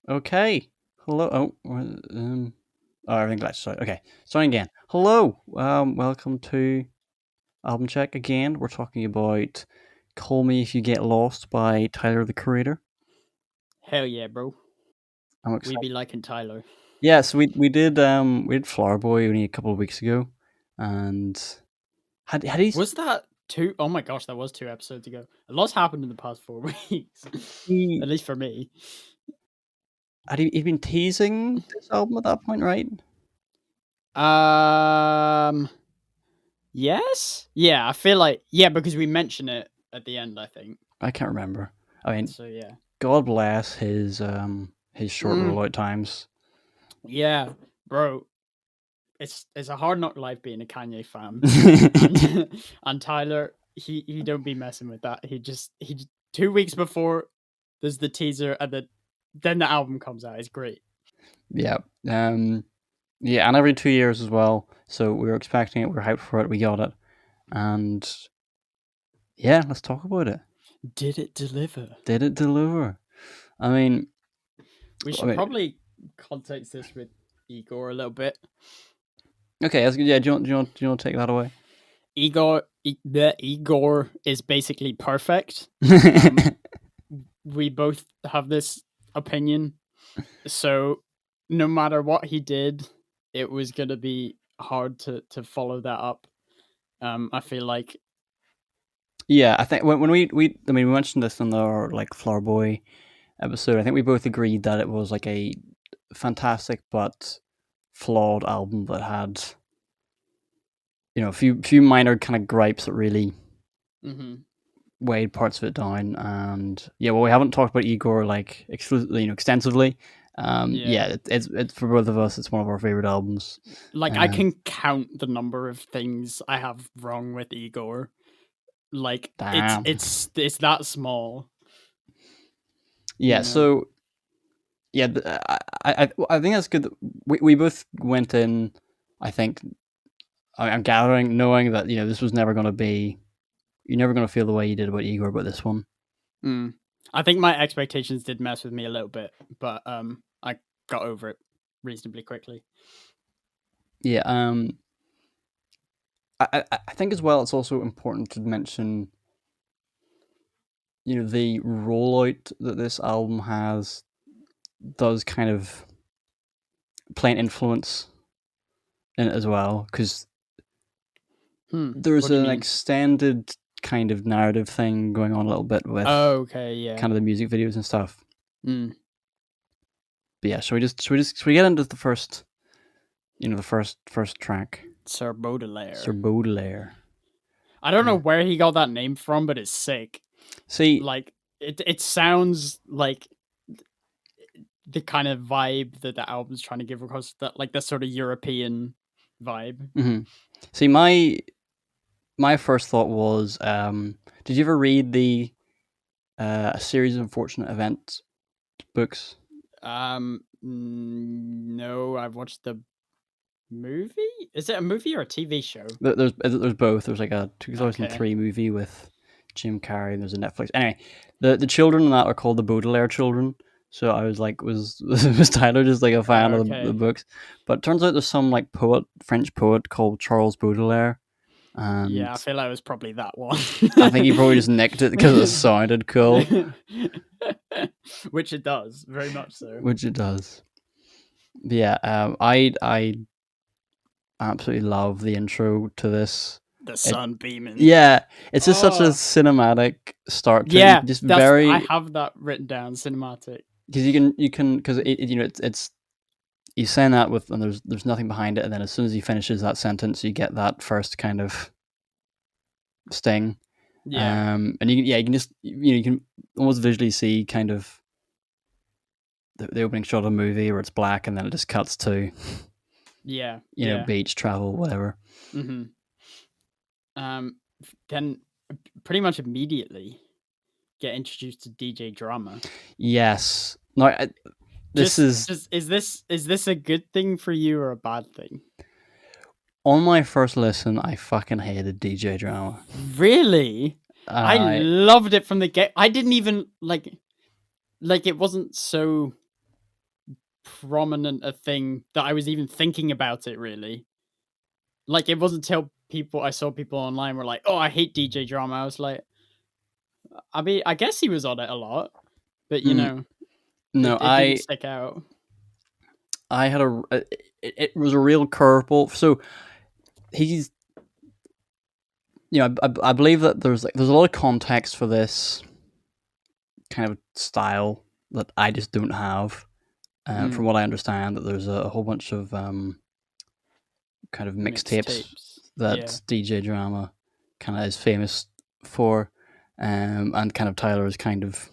Okay. Hello. Everything glitched. Sorry. Okay. Starting again. Hello. Welcome to Album Check again. We're talking about "Call Me If You Get Lost" by Tyler the Creator. Hell yeah, bro. I'm We excited. be liking Tyler. Yeah. So we did Flower Boy only a couple of weeks ago, and had he Was that two? Oh my gosh, that was 2 episodes ago. A lot's happened in the past 4 weeks. he At least for me. had he been teasing this album at that point, right? Um yes? Yeah, I feel like because we mention it at the end, I think. I can't remember. I mean, So yeah. God bless his short Mm, rollout times. yeah, bro. It's a hard knock life being a Kanye fan. And and Tyler, he don't be messing with that. He 2 weeks before there's the teaser and then the album comes out. It's great. Yeah. Yeah, and every 2 years as well. So we were expecting it, we were hyped for it, we got it. And yeah, let's talk about it. Did it deliver? Did it deliver? I mean, We should probably context this with Igor a little bit. okay, that's good. Yeah, do you want to take that away? Igor is basically perfect. We both have this opinion. So no matter what he did, it was gonna be hard to follow that up. I feel like Yeah, I think when we mentioned this in our like Flower Boy episode. I think we both agreed that it was like a fantastic but flawed album that had a few minor kind of gripes that really weighed parts of it down. And yeah, well, we haven't talked about Igor like exclusively, extensively. Yeah, it's for both of us. It's one of our favorite albums. like I can count the number of things I have wrong with Igor. Like Damn. it's that small. Yeah. So yeah, I think that's good. We both went in. I think I'm gathering, knowing that this was never going to be. You're never going to feel the way you did about Igor about this one. I think my expectations did mess with me a little bit, but I got over it reasonably quickly. Yeah. I think as well. It's also important to mention, the rollout that this album has does kind of play an influence in it as well, because there's What do you an mean? extended kind of narrative thing going on a little bit with kind of the music videos and stuff. But yeah, should we get into the first, the first track? Sir Baudelaire. Sir Baudelaire. I don't know where he got that name from, but it's sick. See, like it sounds like the kind of vibe that the album's trying to give across, that like the sort of European vibe. See, my first thought was, did you ever read the A Series of Unfortunate Events books? No, I've watched the movie. Is it a movie or a TV show? There's both. There's like a 2003 movie with Jim Carrey, and there's a Netflix. Anyway, the children in that are called the Baudelaire children. So I was like, was Tyler just like a fan of the books? But it turns out there's some like French poet called Charles Baudelaire. And yeah, I feel like it was probably that one. I think he probably just nicked it because it sounded cool. Which it does, very much so. Which it does. But yeah, I absolutely love the intro to this. The sun beaming. Yeah, it's just such a cinematic start to yeah, it. Just very. I have that written down, cinematic. Because you can because it's you saying that with, and there's nothing behind it, and then as soon as he finishes that sentence, you get that first kind of sting. Yeah. And you can just you can almost visually see kind of the opening shot of the movie where it's black and then it just cuts to beach, travel, whatever. Then pretty much immediately get introduced to DJ Drama. Yes. No, is this a good thing for you or a bad thing? On my first listen, I fucking hated DJ Drama. Really? I loved it from the get. I didn't even like it wasn't so prominent a thing that I was even thinking about it, really. Like, it wasn't until I saw people online were like, "Oh, I hate DJ Drama." I was like, I mean, I guess he was on it a lot, but No, it didn't stick out. I had it was a real curveball. So he's, I believe that there's a lot of context for this kind of style that I just don't have. From what I understand, that there's a whole bunch of kind of mixtapes that Yeah. DJ Drama kind of is famous for, and kind of Tyler is kind of,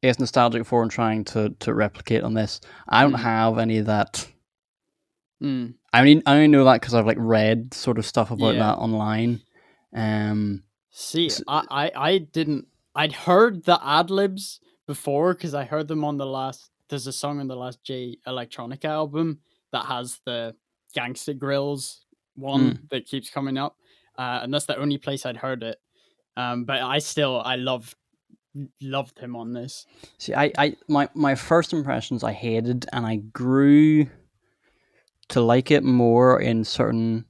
I guess, nostalgic for and trying to replicate on this. I don't have any of that. I only know that because I've like read sort of stuff about that online. See, I didn't. I'd heard the ad libs before because I heard them on the last. There's a song on the last J Electronic album that has the Gangsta Grills one that keeps coming up, and that's the only place I'd heard it. But I loved him on this. See, my first impressions I hated, and I grew to like it more in certain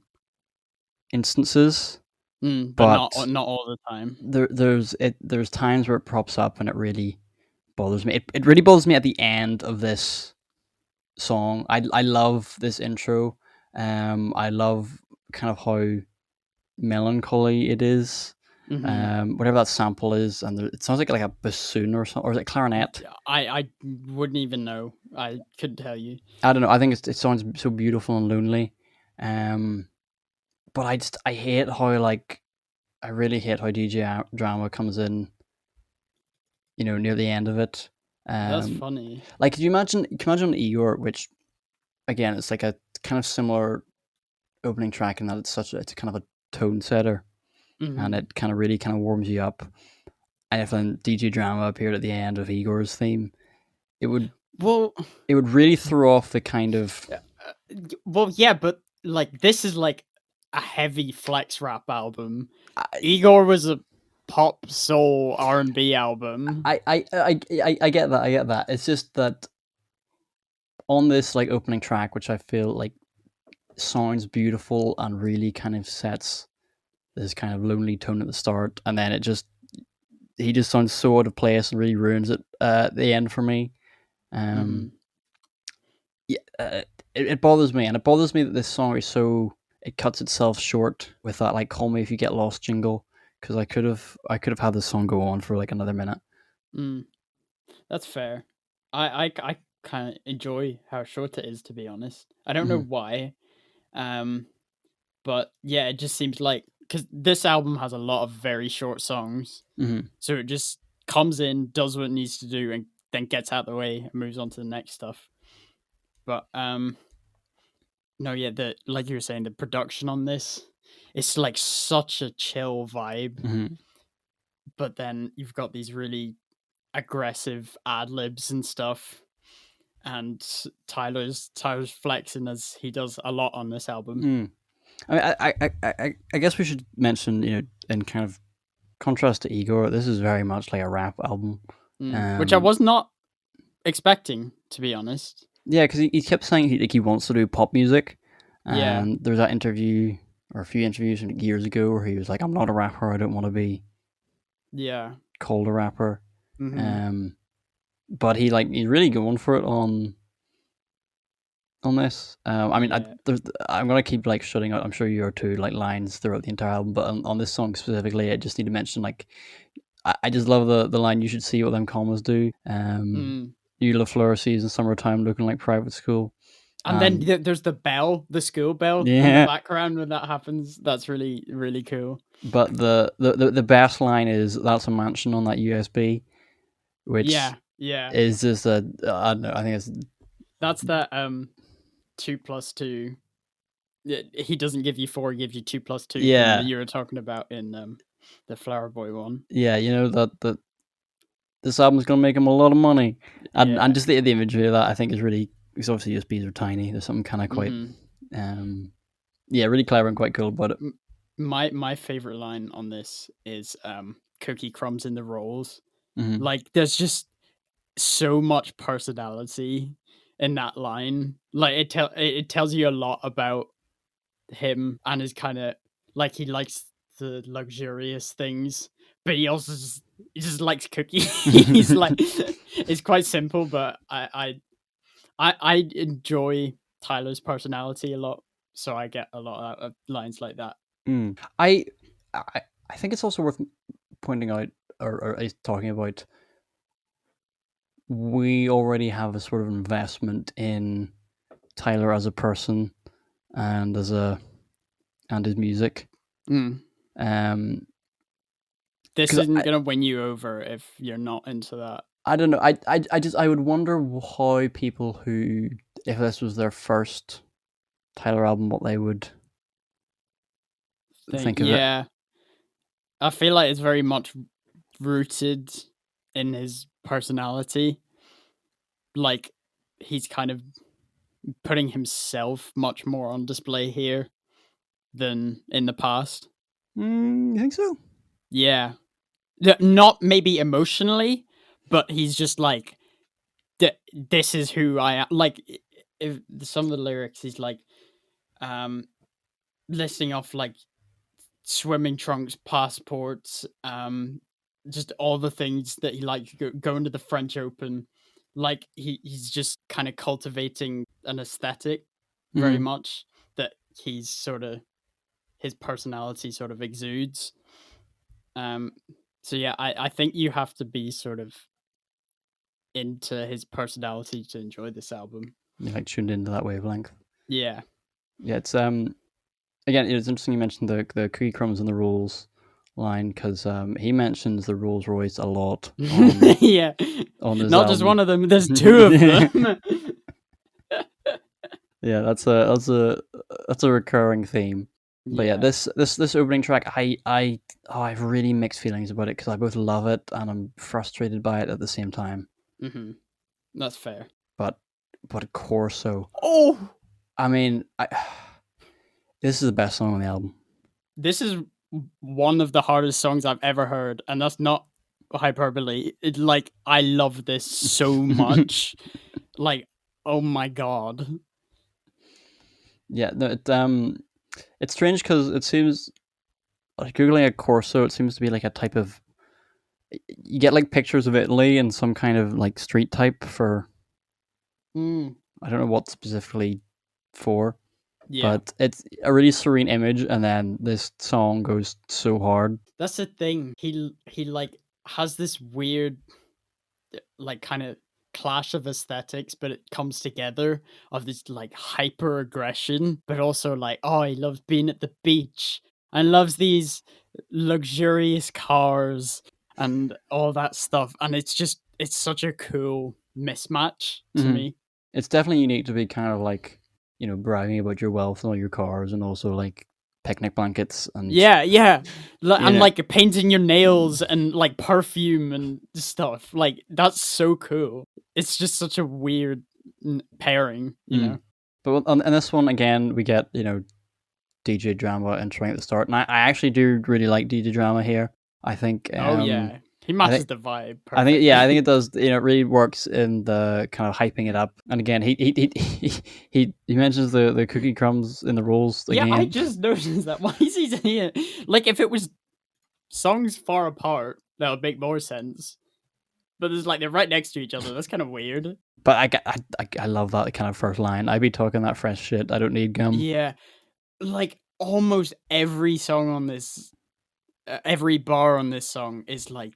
instances, but not all the time. There's times where it props up and it really bothers me. It really bothers me at the end of this song. I love this intro. I love kind of how melancholy it is. Whatever that sample is, and it sounds like a bassoon or something, or is it clarinet? I wouldn't even know. I couldn't tell you. I don't know. I think it sounds so beautiful and lonely. But I hate how, like, I really hate how DJ Drama comes in, near the end of it. That's funny. Like, can you imagine Igor, which again, it's like a kind of similar opening track in that it's kind of a tone setter, and it kind of really kind of warms you up. And if then DJ Drama appeared at the end of Igor's theme, it would really throw off the kind of. Yeah, but like this is like a heavy flex rap album. Igor was a pop soul R&B album. I get that. I get that. It's just that on this like opening track, which I feel like sounds beautiful and really kind of sets this kind of lonely tone at the start, and then he just sounds so out of place and really ruins it at the end for me. It bothers me, and it bothers me that this song is so, it cuts itself short with that like "Call Me If You Get Lost" jingle, because I could have had this song go on for like another minute. That's fair. I kind of enjoy how short it is, to be honest. I don't know why, but yeah, it just seems like, because this album has a lot of very short songs, so it just comes in, does what it needs to do, and then gets out of the way and moves on to the next stuff. But no, yeah, like you were saying, the production on this, it's like such a chill vibe. But then you've got these really aggressive ad libs and stuff, and Tyler's flexing, as he does a lot on this album. I mean, I guess we should mention, in kind of contrast to Igor, this is very much like a rap album, which I was not expecting, to be honest. Yeah, because he kept saying he wants to do pop music. There was that interview, or a few interviews from years ago, where he was like, "I'm not a rapper. I don't want to be called a rapper." But he's really going for it on this. I mean, I'm gonna keep like shutting out. I'm sure you are too. Like lines throughout the entire album, but on this song specifically, I just need to mention I just love the line. You should see what them commas do. You LaFleur season summertime looking like private school. And then there's the bell, the school bell in the background when that happens. That's really, really cool. But the best line is, "That's a mansion on that USB," which is just I don't know, I think that's that 2 plus 2. He doesn't give you 4, he gives you 2 plus 2. Yeah, you were talking about in the Flower Boy one. Yeah, that this album's gonna make him a lot of money, and just the imagery of that, I think, is really, because obviously USBs are tiny. There's something kind of quite, really clever and quite cool about it. My favorite line on this is cookie crumbs in the rolls. Like, there's just so much personality in that line. Like it tells you a lot about him and his kind of like he likes the luxurious things, but he just likes cookies. He's like it's quite simple, but I enjoy Tyler's personality a lot, so I get a lot out of lines like that. I I think it's also worth pointing out or at least talking about. We already have a sort of investment in Tyler as a person and as and his music. Um, This 'cause isn't gonna win you over if you're not into that. I don't know. I would wonder how people who, if this was their first Tyler album, what they would think of it. Yeah, I feel like it's very much rooted in his personality. Like he's kind of putting himself much more on display here than in the past. You think so? Yeah. Not maybe emotionally, but he's just like, this is who I am. Like, if some of the lyrics, he's like, listing off like swimming trunks, passports, just all the things that he likes. Going to the French Open, like he's just kind of cultivating an aesthetic very much that he's sort of his personality sort of exudes. So yeah, I think you have to be sort of into his personality to enjoy this album. You like tuned into that wavelength. Yeah. Yeah, it's again, it's interesting you mentioned the cookie crumbs and the rules line because he mentions the Rolls Royce a lot. Yeah. On his Not album. just one of them. There's two of them. Yeah, that's a recurring theme. But yeah, this opening track, I have really mixed feelings about it because I both love it and I'm frustrated by it at the same time. Mm-hmm. That's fair. But Corso. Oh, I mean, this is the best song on the album. This is one of the hardest songs I've ever heard, and that's not hyperbole. It's like I love this so much. Like, oh my god. Yeah, no, it's strange because it seems like googling a Corso, it seems to be like a type of, you get like pictures of Italy and some kind of like street type for I don't know what specifically for. Yeah. But it's a really serene image, and then this song goes so hard. That's the thing. He like has this weird like kind of clash of aesthetics, but it comes together of this like hyper aggression, but also like, oh, he loves being at the beach and loves these luxurious cars and all that stuff. And it's such a cool mismatch to me. It's definitely unique to be kind of like, bragging about your wealth and all your cars and also like picnic blankets and yeah, and like painting your nails and like perfume and stuff. Like that's so cool. It's just such a weird pairing, you know. But on this one again, we get DJ Drama entering at the start, and I actually do really like DJ Drama here. I think. Oh yeah, he matches the vibe. Perfectly. I think it does. It really works in the kind of hyping it up. And again, he mentions the cookie crumbs in the rules. Again. Yeah, I just noticed that. Why is he here? Like, if it was songs far apart, that would make more sense. But there's like they're right next to each other. That's kind of weird. But I love that kind of first line. I be talking that fresh shit. I don't need gum. Yeah, like almost every song on this, every bar on this song is like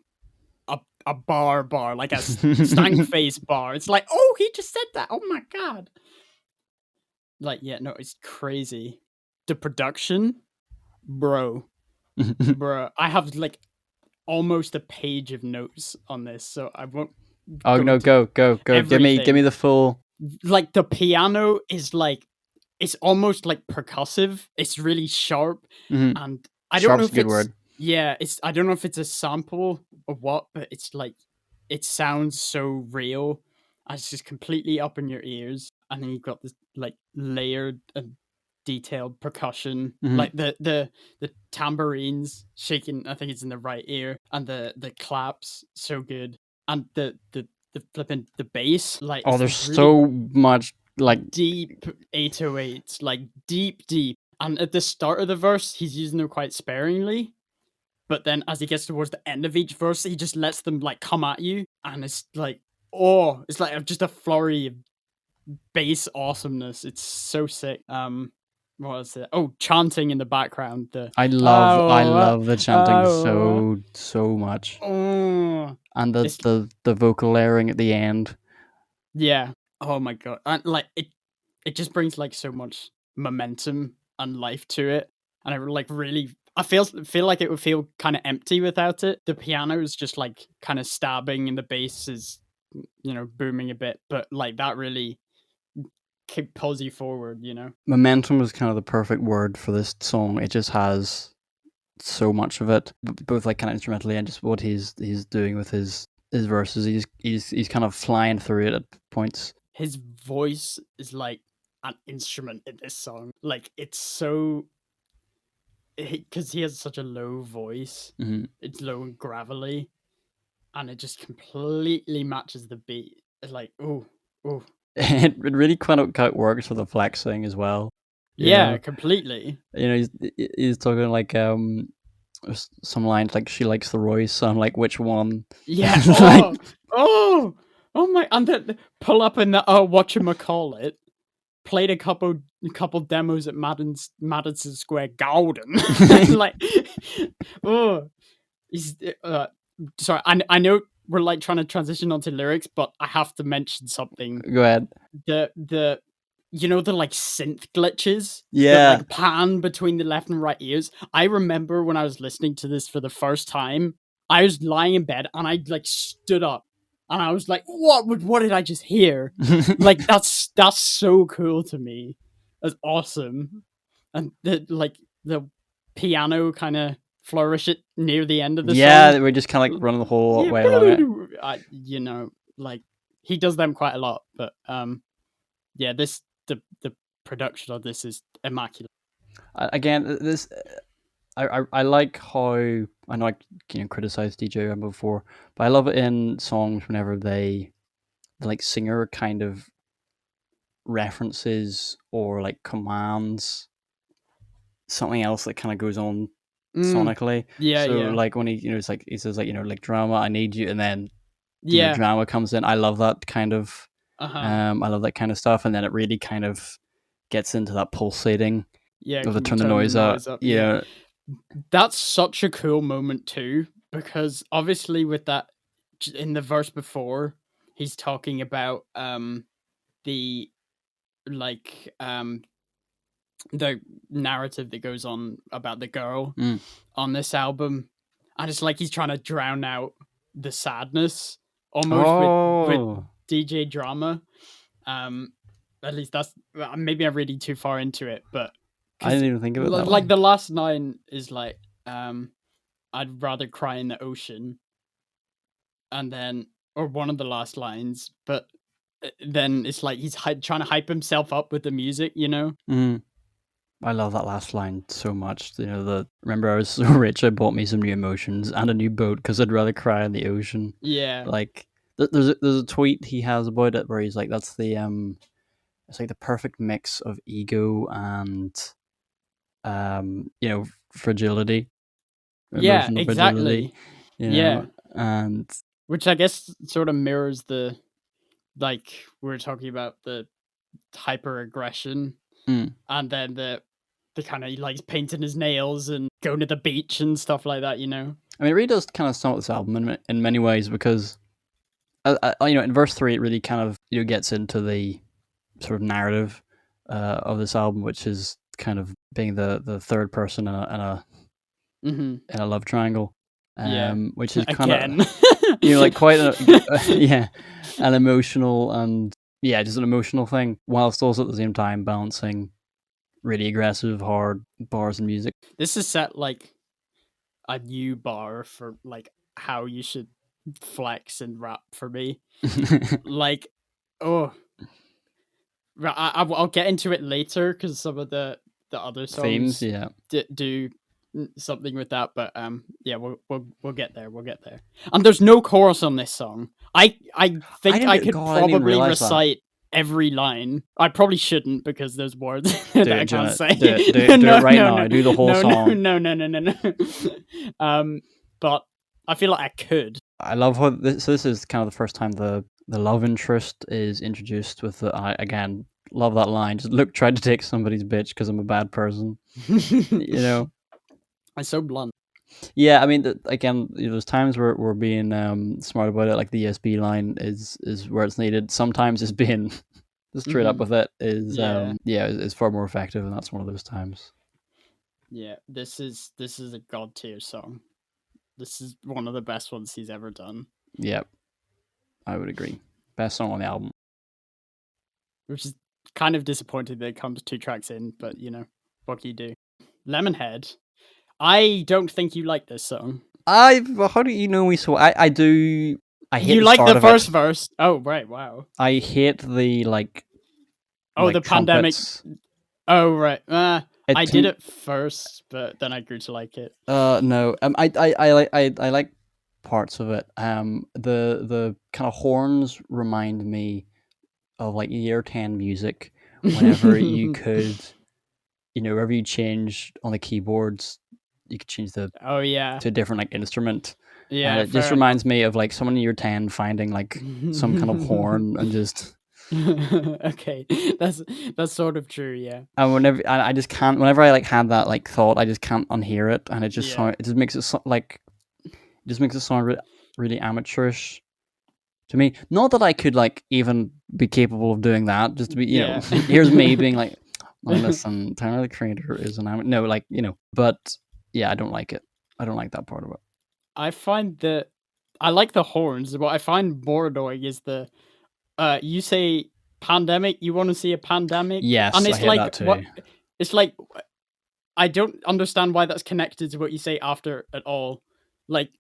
a bar, like a stank face bar. It's like, oh, he just said that. Oh my god. Like, yeah, no, it's crazy. The production, bro. I have like almost a page of notes on this, so I won't. Oh no, go. Everything. Give me the full. Like the piano is like, it's almost like percussive. It's really sharp, and I don't know if Sharp's a good word. Yeah, I don't know if it's a sample or what, but it's like it sounds so real. It's just completely up in your ears, and then you've got this like layered and detailed percussion, like the tambourines shaking. I think it's in the right ear, and the claps so good, and the the bass. Like, Oh, it's there's really so much like deep 808s, like deep. And at the start of the verse, he's using them quite sparingly. But then as he gets towards the end of each verse, he just lets them like come at you, and it's like, oh, it's like just a flurry of bass awesomeness. It's so sick. What was it? Oh, chanting in the background. I Oh, love the chanting so much, oh, and it's the vocal layering at the end. yeah. Oh my god, and like it just brings like so much momentum and life to it, and I like really. I feel like it would feel kind of empty without it. The piano is just like kind of stabbing, and the bass is, booming a bit, but like that really pulls you forward. Momentum is kind of the perfect word for this song. It just has so much of it, both like kind of instrumentally and just what he's doing with his verses. He's kind of flying through it at points. His voice is like an instrument in this song. Like, it's so, because he has such a low voice. Mm-hmm. It's low and gravelly, and it just completely matches the beat. It's like, oh. It really kind of works for the flexing as well. Yeah, completely. He's talking like some lines like she likes the Royce. So I'm like, which one? Yeah. Like, oh my! And then pull up in the whatchamacallit. Played a couple demos at Madison Square Garden. Like, oh, he's sorry. I know we're like trying to transition onto lyrics, but I have to mention something. Go ahead. The the like synth glitches that Yeah. like pan between the left and right ears. I remember when I was listening to this for the first time, I was lying in bed and I like stood up and I was like, what did I just hear? Like, that's so cool to me. That's awesome. And the piano kind of flourish it near the end of the Yeah, song. we're just kind of like running the whole way along it. Like, he does them quite a lot, but yeah, the production of this is immaculate. Again, this I like how I know I criticized DJ Rambo before, but I love it in songs whenever the like singer kind of references or like commands something else that kind of goes on sonically. Yeah, So yeah. like when it's like he says like like drama, I need you, and then Yeah. drama comes in. I love that kind of I love that kind of stuff, and then it really kind of gets into that pulsating. Yeah, Of the can you turn the noise up. Yeah. That's such a cool moment too, because obviously with that in the verse before, he's talking about the like the narrative that goes on about the girl on this album, and it's like he's trying to drown out the sadness almost with DJ drama. At least that's, maybe I'm reading too far into it, but I didn't even think of it that like way. the last line is like, I'd rather cry in the ocean, and then, or one of the last lines, but then it's like he's trying to hype himself up with the music, I love that last line so much. Remember I was so rich, I bought me some new emotions and a new boat because I'd rather cry in the ocean. Yeah. Like there's a tweet he has about it where he's like, that's the it's like the perfect mix of ego and fragility, emotional fragility. Yeah, and which I guess sort of mirrors the, like we were talking about, the hyper aggression, and then the kind of, he likes painting his nails and going to the beach and stuff like that. I mean, it really does kind of sum up this album in many ways, because in verse 3 it really kind of gets into the sort of narrative of this album, which is kind of being the third person in a love triangle, which is kind of like quite an emotional and just an emotional thing, whilst also at the same time balancing really aggressive hard bars and music. This is set like a new bar for like how you should flex and rap for me. Like, I'll get into it later because some of the other songs themes do something with that, but yeah, we'll get there. We'll get there. And there's no chorus on this song. I think I could probably recite every line. I probably shouldn't because there's words that I can't say. Do it right now. Do the whole song. No. But I feel like I could. I love how this is kind of the first time the love interest is introduced with the. I again love that line. Just look, tried to take somebody's bitch because I'm a bad person. You know. It's so blunt. Yeah, I mean, again, there's times where we're being smart about it. Like the ESB line is where it's needed. Sometimes it's being straight up with it is is far more effective, and that's one of those times. Yeah, this is a god tier song. This is one of the best ones he's ever done. Yep, I would agree. Best song on the album. Which is kind of disappointing that it comes 2 tracks in, but what can you do? Lemonhead. I don't think you like this song. How do you know me so? I do. I hate. You like the first verse? Oh right, wow. I hate the the pandemic. Oh right. I did it first, but then I grew to like it. No. I like parts of it. The kind of horns remind me of like year 10 music. Whenever you could, wherever you change on the keyboards, you could change to a different like instrument. Yeah, and it just reminds me of like someone in year 10 finding like some kind of horn and just. Okay, that's sort of true, yeah. And whenever I just can't, whenever I like had that like thought, I just can't unhear it, and it just makes it sound really amateurish to me. Not that I could like even be capable of doing that. Just to be, here's me being like, listen, Tyler the Creator is an amateur. No, but yeah, I don't like it. I don't like that part of it. I find that I like the horns. What I find more annoying is the. You say pandemic. You want to see a pandemic? Yes, and it's I hear that too. It's like I don't understand why that's connected to what you say after at all. Like,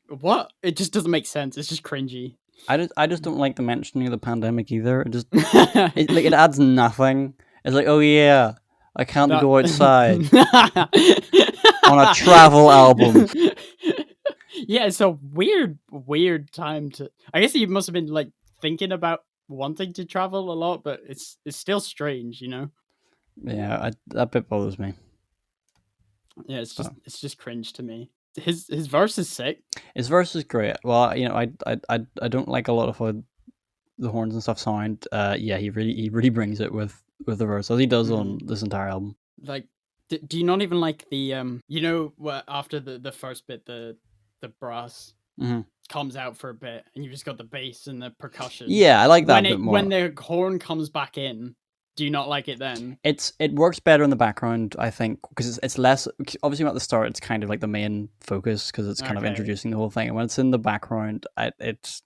what? It just doesn't make sense. It's just cringy. I just don't like the mentioning of the pandemic either. It just it adds nothing. It's like, oh yeah, I can't go outside on a travel album. Yeah, it's a weird time to. I guess you must have been like thinking about wanting to travel a lot, but it's still strange, Yeah, that bit bothers me. Yeah, it's just cringe to me. His verse is sick. His verse is great. Well, I don't like a lot of how the horns and stuff sound. Yeah, he really brings it with the verse as he does on this entire album. Like, do you not even like the after the first bit the brass comes out for a bit, and you just got the bass and the percussion. Yeah, I like that bit more. When the horn comes back in, do you not like it then? It works better in the background, I think, because it's less. Obviously, at the start, it's kind of like the main focus because it's kind of introducing the whole thing. And when it's in the background, it's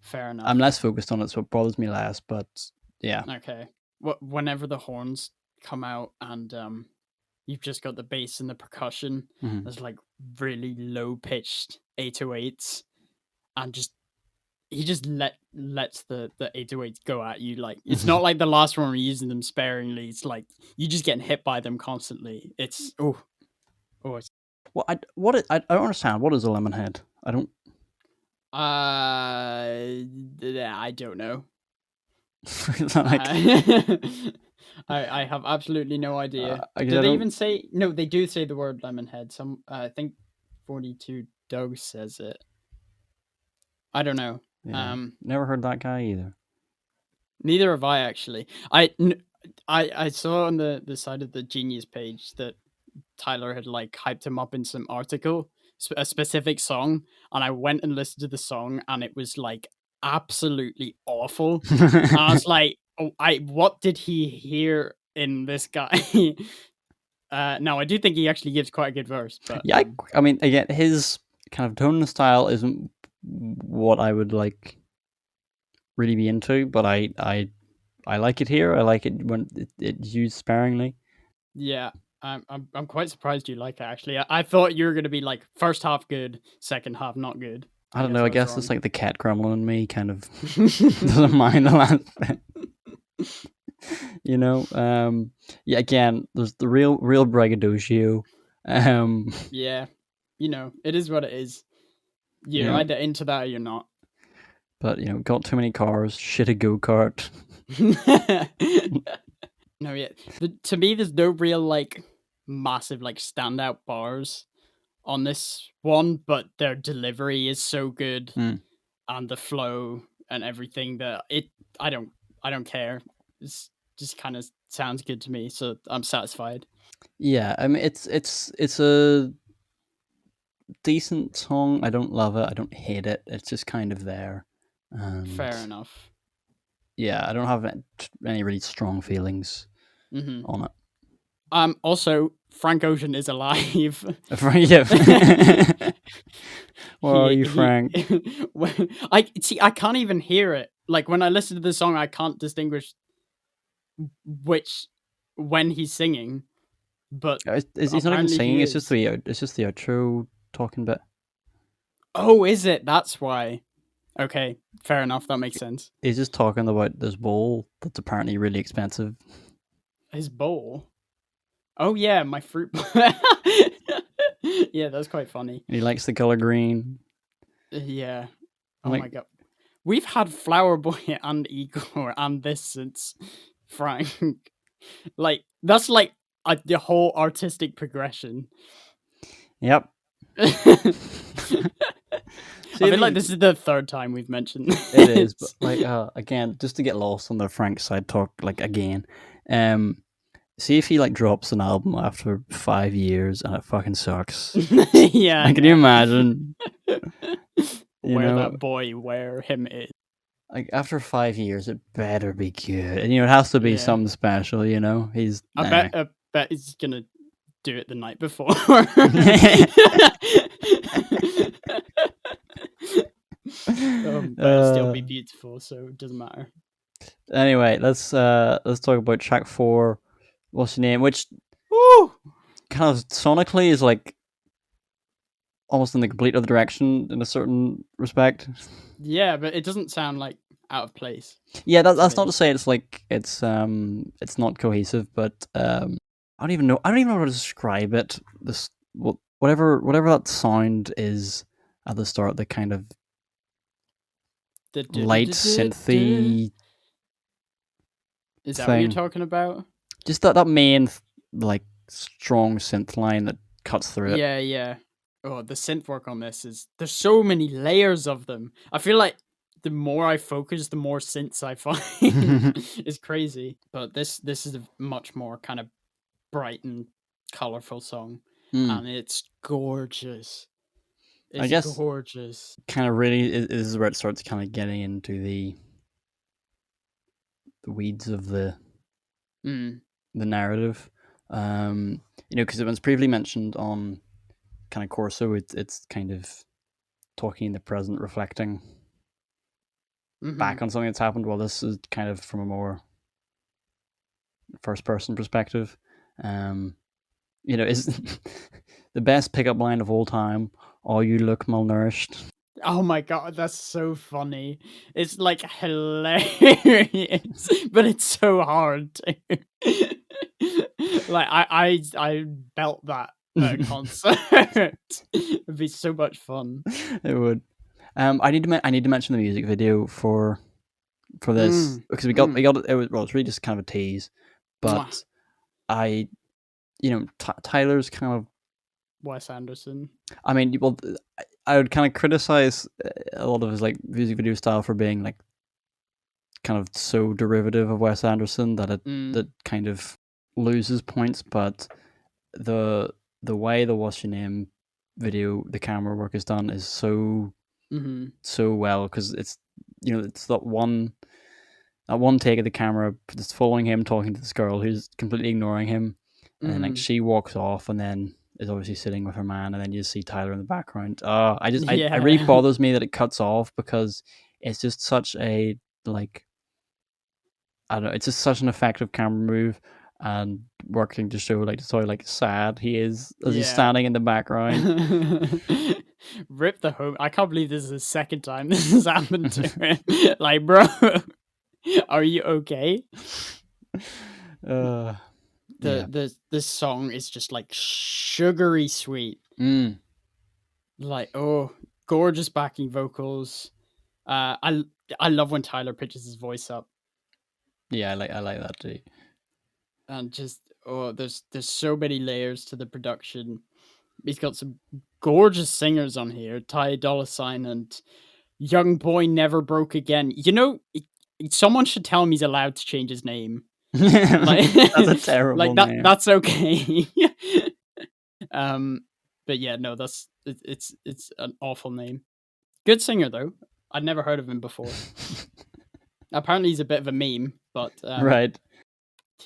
fair enough. I'm less focused on it, so it bothers me less. But yeah, okay. Whenever the horns come out and you've just got the bass and the percussion. There's like really low pitched 808s, and he just lets the 808s go at you. Like, it's not like the last one we're using them sparingly. It's like you just getting hit by them constantly. It's well, I don't understand. What is a Lemonhead? I don't. I don't know. I have absolutely no idea. Do they even say? No, they do say the word Lemonhead. I think 42 Doug says it. I don't know. Yeah, never heard that guy either. Neither have I, actually. I saw on the side of the Genius page that Tyler had like hyped him up in some article, a specific song, and I went and listened to the song, and it was like absolutely awful. And I was like, what did he hear in this guy? No, I do think he actually gives quite a good verse. But yeah, I mean, again, his kind of tone and style isn't what I would like really be into, but I like it here. I like it when it's used sparingly. Yeah, I'm quite surprised you like it, actually. I thought you were going to be like first half good, second half not good. I don't know. I guess it's like the cat gremlin in me kind of doesn't mind the last bit. Yeah, again, there's the real braggadocio. Yeah, it is what it is. You're either into that or you're not. But got too many cars, shit a go-kart. No, yeah. To me, there's no real like massive like standout bars on this one, but their delivery is so good, and the flow and everything that I don't care. It's just kind of sounds good to me, so I'm satisfied. Yeah, I mean it's a decent song. I don't love it. I don't hate it. It's just kind of there. And Fair enough. yeah, I don't have any really strong feelings on it. Also, Frank Ocean is alive. Yeah. Where are you, Frank? I can't even hear it. Like when I listen to the song, I can't distinguish when he's singing. But he's not even singing. It's just the outro talking bit. Oh, is it? That's why. Okay, fair enough. That makes sense. He's just talking about this bowl that's apparently really expensive. His bowl? Oh yeah, my fruit bowl. Yeah, that's quite funny. And he likes the color green. Yeah. Oh my god. We've had Flower Boy and Igor and this since Frank. Like, that's like the whole artistic progression. Yep. I feel like this is the third time we've mentioned this. It is, but like again, just to get lost on the Frank side talk, like again, see if he like drops an album after 5 years and it fucking sucks. Yeah. Like, can you imagine? That boy where him is. Like after 5 years, it better be good, and it has to be something special. He's. I bet he's gonna do it the night before. But it'll still be beautiful, so it doesn't matter. Anyway, let's talk about track 4. What's your name? Which kind of sonically is like almost in the complete other direction in a certain respect. Yeah, but it doesn't sound like out of place. Yeah, that's not to say it's like it's not cohesive, but I don't even know how to describe it. This whatever that sound is at the start, the kind of light synthy. Is that what you're talking about? Just that main like strong synth line that cuts through it. Yeah. Oh, the synth work on this there's so many layers of them. I feel like the more I focus, the more synths I find. It's crazy. But this is a much more kind of bright and colorful song, and it's gorgeous. It's, I guess, gorgeous. Kind of really is where it starts kind of getting into the weeds of the narrative. Because it was previously mentioned on kind of Corso, it's kind of talking in the present, reflecting back on something that's happened. Well, this is kind of from a more first person perspective. Is the best pickup line of all time. Oh, you look malnourished. Oh my god, that's so funny. It's like hilarious, but it's so hard too. Like I belt that at a concert. It'd be so much fun. It would. I need to mention the music video for this because we got it was really just kind of a tease, but Tyler's kind of Wes Anderson. I mean, I would kind of criticize a lot of his like music video style for being like kind of so derivative of Wes Anderson that it that kind of loses points. But the way the What's Your Name video, the camera work is done is so well, because it's it's that one take of the camera that's following him talking to this girl who's completely ignoring him, and then like she walks off and then is obviously sitting with her man, and then you see Tyler in the background. It really bothers me that it cuts off, because it's just such a like, I don't know, it's just such an effective camera move and working to show like sad he is as he's standing in the background. Rip the home. I can't believe this is the second time this has happened to him. Like, bro, are you okay? This song is just like sugary sweet. Like, oh, gorgeous backing vocals. I love when Tyler pitches his voice up. Yeah, I like that too. And just there's so many layers to the production. He's got some gorgeous singers on here, Ty Dolla $ign and Young Boy Never Broke Again. You know, someone should tell him he's allowed to change his name. Like, that's a terrible name. That's okay. But yeah, no, it's an awful name. Good singer though. I'd never heard of him before. Apparently he's a bit of a meme, but right.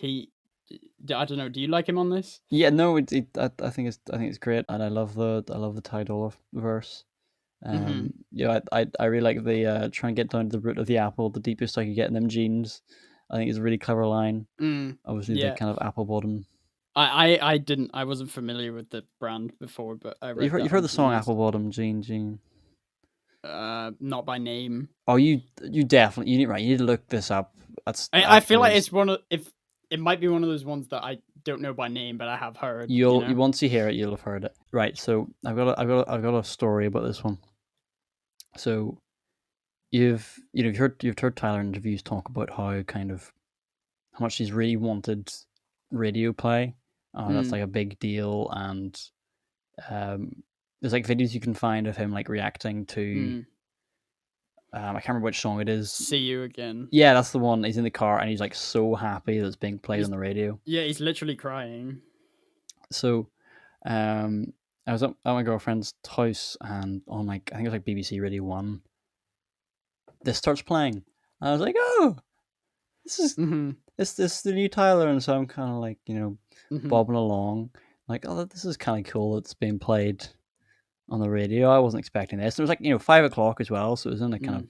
I don't know. Do you like him on this? Yeah, no, I think it's great, and I love the Ty Dolla verse. Yeah, I really like the try and get down to the root of the apple, the deepest I could get in them jeans. I think it's a really clever line. Obviously, the kind of apple bottom. I wasn't familiar with the brand before, but I read you've heard the song Apple Bottom Jean. Not by name. Oh, you definitely you need to look this up. I feel like it's one of it might be one of those ones that I don't know by name, but I have heard. Once you hear it, you'll have heard it. Right. So I've got a story about this one. So you've heard Tyler in interviews talk about how much he's really wanted radio play. That's like a big deal, and there's like videos you can find of him like reacting to. I can't remember which song it is. See You Again. Yeah, that's the one. He's in the car and he's like so happy that it's being played on the radio. Yeah, he's literally crying. So, I was at my girlfriend's house and on I think it was like BBC Radio 1. This starts playing. And I was like, oh, this is this the new Tyler, and so I'm kind of like bobbing along, like, oh, this is kind of cool. It's being played on the radio. I wasn't expecting this. It was like 5:00 as well, so it was in a kind of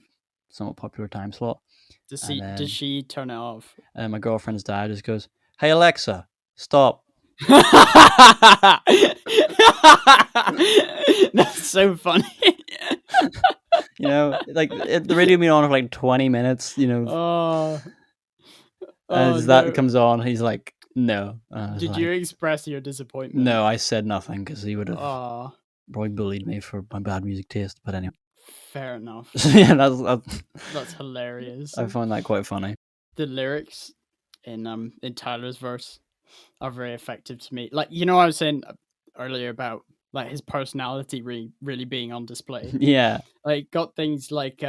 somewhat popular time slot. Does she turn it off? And my girlfriend's dad just goes, "Hey Alexa, stop." That's so funny. Like the radio being on for like 20 minutes. As that comes on, he's like, "No." Did you express your disappointment? No, I said nothing because he would have probably bullied me for my bad music taste. But anyway, fair enough. Yeah, that's hilarious. I find that quite funny. The lyrics in Tyler's verse are very effective to me. Like, I was saying earlier about like his personality really being on display. Yeah, like got things like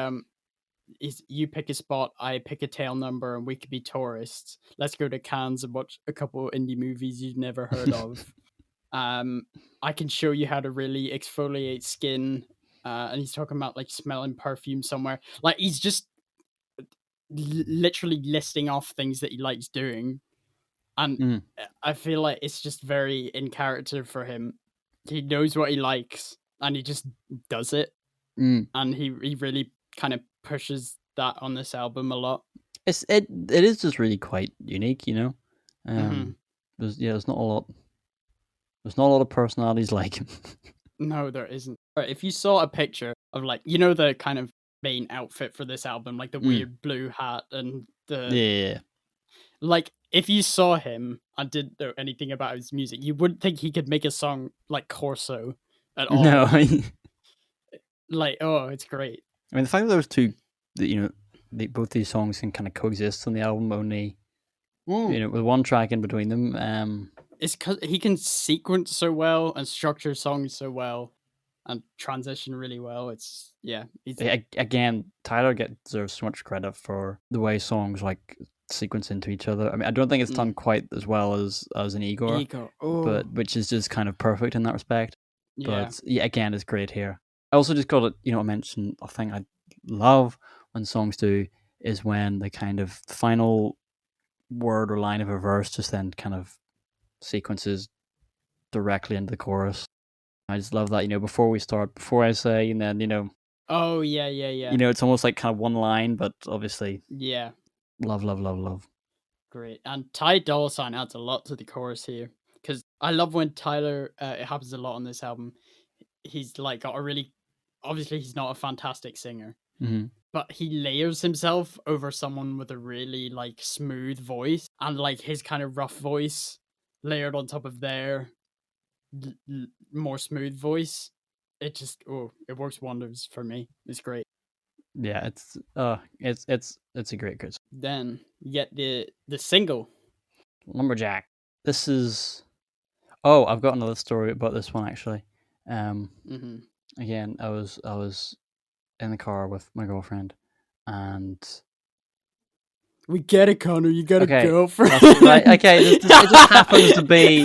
you pick a spot, I pick a tail number, and we could be tourists. Let's go to Cannes and watch a couple indie movies you've never heard of. I can show you how to really exfoliate skin. And he's talking about like smelling perfume somewhere. Like he's just literally listing off things that he likes doing. And I feel like it's just very in character for him. He knows what he likes and he just does it. And he really kind of pushes that on this album a lot. It is just really quite unique, There's not a lot. There's not a lot of personalities like him. No, there isn't. If you saw a picture of like the kind of main outfit for this album, like the weird blue hat and the like, if you saw him and didn't know anything about his music, you wouldn't think he could make a song like Corso at all. No, like, oh, it's great. I mean, the fact that those two, both these songs can kind of coexist on the album only, with one track in between them. It's because he can sequence so well and structure songs so well and transition really well. Again, Tyler deserves so much credit for the way songs like sequence into each other. I mean, I don't think it's done quite as well as an Igor, but which is just kind of perfect in that respect. Yeah. But yeah, again, it's great here. I also just got to mention a thing I love when songs do is when the kind of final word or line of a verse just then kind of sequences directly into the chorus. I just love that, before I say, and then, oh, yeah. It's almost like kind of one line, but obviously, yeah. Love. Great. And Ty Dolla $ign adds a lot to the chorus here, because I love when Tyler, it happens a lot on this album, he's like got a really, obviously he's not a fantastic singer, but he layers himself over someone with a really like smooth voice and like his kind of rough voice. layered on top of their more smooth voice, it just it works wonders for me. It's great. Yeah, it's a great song. Then you get the single. Lumberjack. This is. Oh, I've got another story about this one actually. Mm-hmm. Again, I was in the car with my girlfriend, and We get it, Connor. You got okay, a girlfriend. that's right. Okay, it just happens to be.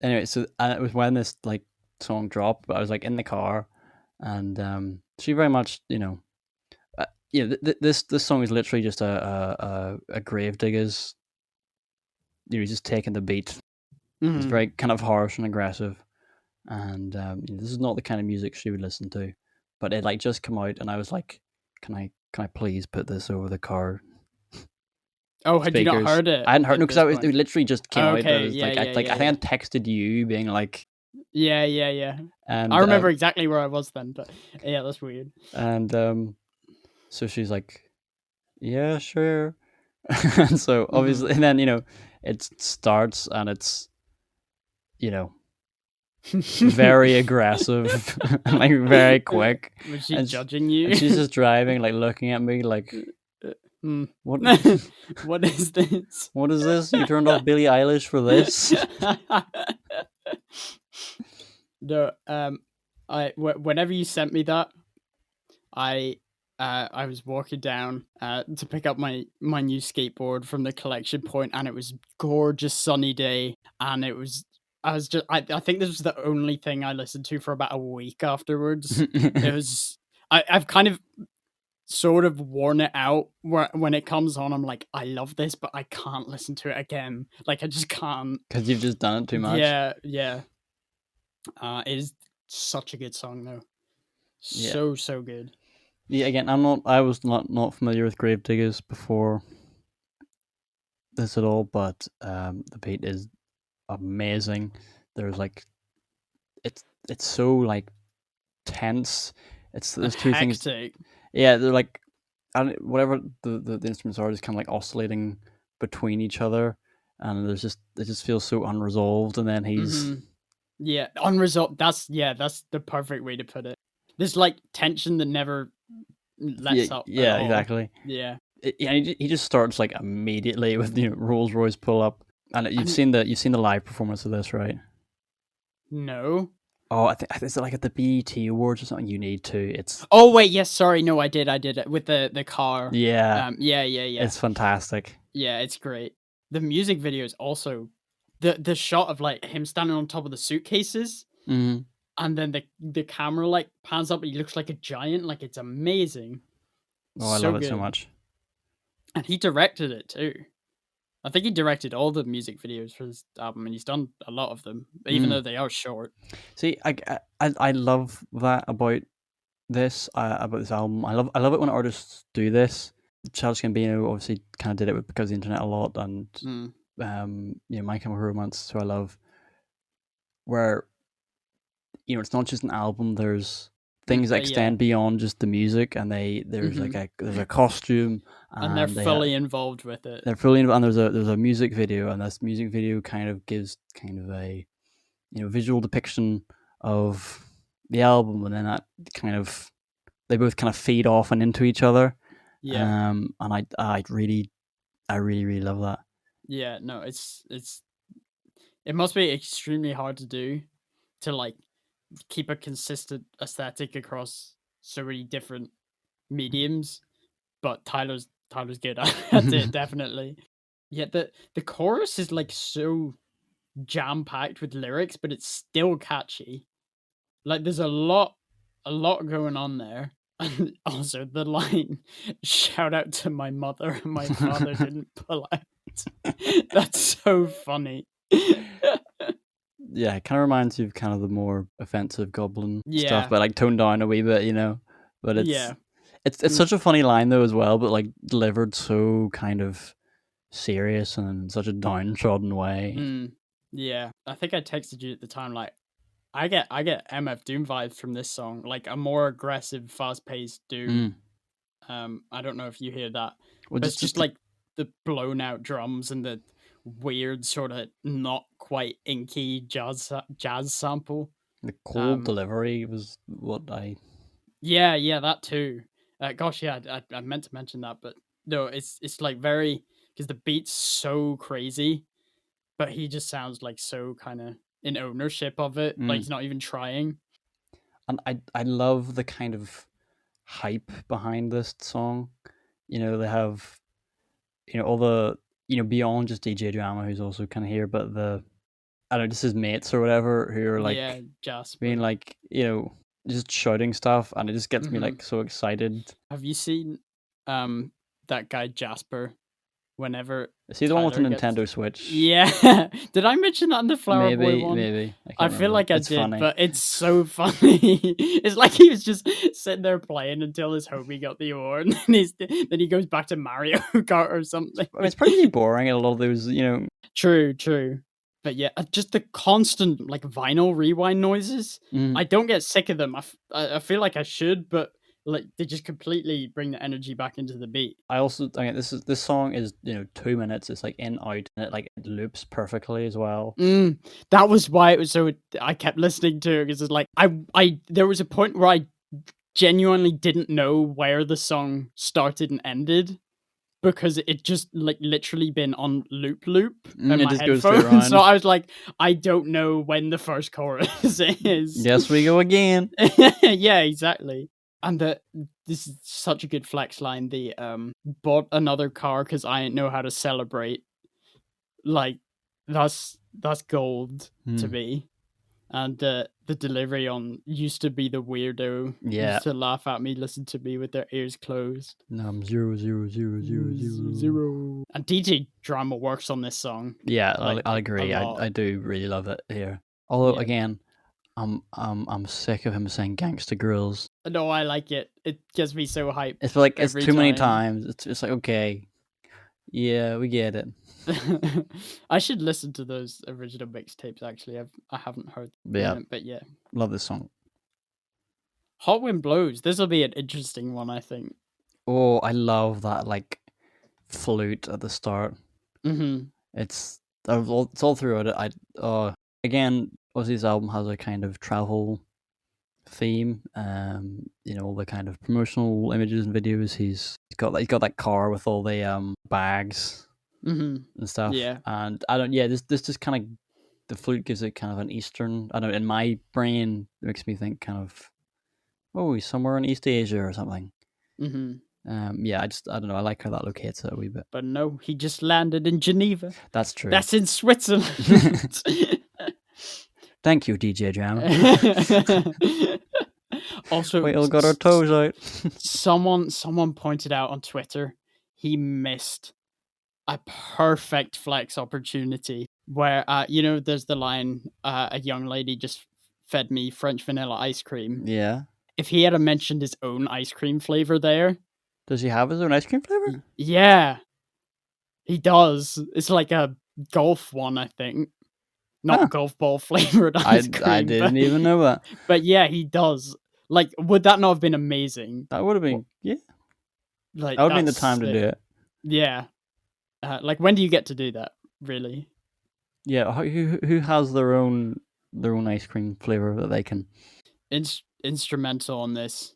Anyway, so and it was when this like song dropped, but I was like in the car, and she very much, this song is literally just a Gravediggers. Just taking the beat. Mm-hmm. It's very kind of harsh and aggressive, and this is not the kind of music she would listen to. But it like just come out, and I was like, "Can I please put this over the car Oh, had you not speakers?" heard it? I hadn't heard at it because this it literally just came out. Okay, It was yeah, like yeah, I think I texted you being like, yeah. and I remember exactly where I was then, but yeah, that's weird. and so she's like, "Yeah, sure." And so obviously, and then it starts, and it's very aggressive and like very quick. Was she and judging you? And she's just driving, like looking at me, like, what? What is this? What is this? You turned off Billie Eilish for this? No, whenever you sent me that, I was walking down to pick up my new skateboard from the collection point, and it was gorgeous sunny day, and I think this was the only thing I listened to for about a week afterwards. It was I've kind of sort of worn it out when it comes on. I'm like, I love this, but I can't listen to it again. Like I just can't. Because you've just done it too much. Yeah. It is such a good song though. So good. Yeah, again, I was not familiar with Gravediggers before this at all, but the beat is amazing. There's like, it's so like tense. There's two things. Yeah, they're like, whatever the instruments are, just kind of like oscillating between each other, and it just feels so unresolved. And then he's unresolved. That's the perfect way to put it. There's like tension that never lets up. Yeah, exactly. Yeah. He just starts like immediately with Rolls Royce pull up, and you've seen the live performance of this, right? No. Oh, I think it's like at the BET Awards or something. You need to. It's. Oh wait, yes. Sorry, no, I did it with the car. Yeah. Yeah. It's fantastic. Yeah, it's great. The music video is also the shot of like him standing on top of the suitcases, and then the camera like pans up and he looks like a giant. Like it's amazing. Oh, I love it so much. And he directed it too. I think he directed all the music videos for this album, and he's done a lot of them, even though they are short. See, I love that about this album. I love it when artists do this. Childish Gambino obviously kind of did it because of the internet a lot, and My Chemical Romance, who I love, where it's not just an album. There's things that extend beyond just the music, and there's there's a costume, and they're fully involved with it. They're fully involved, and there's a music video, and this music video kind of gives kind of a visual depiction of the album, and then that they both kind of feed off and into each other. Yeah. And I really love that. Yeah, no, it must be extremely hard to do, to like keep a consistent aesthetic across so many different mediums, but Tyler's good at it, definitely. Yeah, the chorus is like so jam-packed with lyrics, but it's still catchy. Like there's a lot going on there. And also the line, shout out to my mother, my father didn't pull out. That's so funny. Yeah, it kind of reminds you of kind of the more offensive Goblin stuff, but like toned down a wee bit, But it's such a funny line though as well, but like delivered so kind of serious and in such a downtrodden way. Yeah, I think I texted you at the time, like, I get MF Doom vibes from this song, like a more aggressive, fast-paced Doom. I don't know if you hear that. Well, but it's just like the blown out drums and the weird sort of not quite inky jazz sample. The cold delivery was what I. Yeah, that too. Gosh, yeah, I meant to mention that, but no, it's like very, because the beat's so crazy, but he just sounds like so kind of in ownership of it, like he's not even trying. And I love the kind of hype behind this song. You know, they have, you know, all the, you know, beyond just DJ Drama, who's also kind of here, but the, I don't know, just his mates or whatever, who are like Jasper being like, you know, just shouting stuff, and it just gets me like so excited. Have you seen that guy Jasper? Whenever Is he the one with the Tyler Nintendo Switch? Yeah. Did I mention that in the Flower Boy one? Maybe. I feel remember. like I It's did, funny. but it's so funny. It's like he was just sitting there playing until his homie got the award, and then he goes back to Mario Kart or something. I mean, it's pretty boring in a lot of those, you know. True. But yeah, just the constant like vinyl rewind noises. I don't get sick of them. I feel like I should, but like they just completely bring the energy back into the beat. I also, I mean, this song is, you know, 2 minutes. It's like in out, and it like it loops perfectly as well. That was why it was so. I kept listening to it because it's like I there was a point where I genuinely didn't know where the song started and ended, because it just like literally been on loop in It my just goes straight around. headphones. So I was like, I don't know when the first chorus is. Yes, we go again. Yeah, exactly. And this is such a good flex line. The bought another car because I didn't know how to celebrate. Like that's gold to me. And the delivery on used to be the weirdo. Yeah. Used to laugh at me, listen to me with their ears closed. No, I'm 0, 0, 0, 0, 0. And DJ Drama works on this song. Yeah, like, I'll agree. I do really love it here. Although again, I'm sick of him saying "gangsta girls." No, I like it. It gets me so hyped. It's like it's too many times. It's like, okay, yeah, we get it. I should listen to those original mixtapes. Actually, I haven't heard them, but yeah, love this song. Hot Wind Blows. This will be an interesting one, I think. Oh, I love that like flute at the start. It's all throughout it. Again, Ozzy's album has a kind of travel theme. You know, all the kind of promotional images and videos. He's got that car with all the bags and stuff. Yeah, and I don't. Yeah, this just kind of, the flute gives it kind of an Eastern. I don't know. In my brain, it makes me think kind of, oh, he's somewhere in East Asia or something. Yeah, I don't know. I like how that locates it a wee bit. But no, he just landed in Geneva. That's true. That's in Switzerland. Thank you, DJ Drama. Also, we all got our toes out. someone pointed out on Twitter he missed a perfect flex opportunity where you know, there's the line, a young lady just fed me French vanilla ice cream. Yeah. If he had mentioned his own ice cream flavor there. Does he have his own ice cream flavor? Yeah, he does. It's like a golf one, I think. Not golf ball flavored ice cream. I didn't even know that. But yeah, he does. Like, would that not have been amazing? That would have been, yeah. Like, that would have been the time to do it. Yeah. Like, when do you get to do that, really? Yeah, who has their own ice cream flavor that they can... Instrumental on this.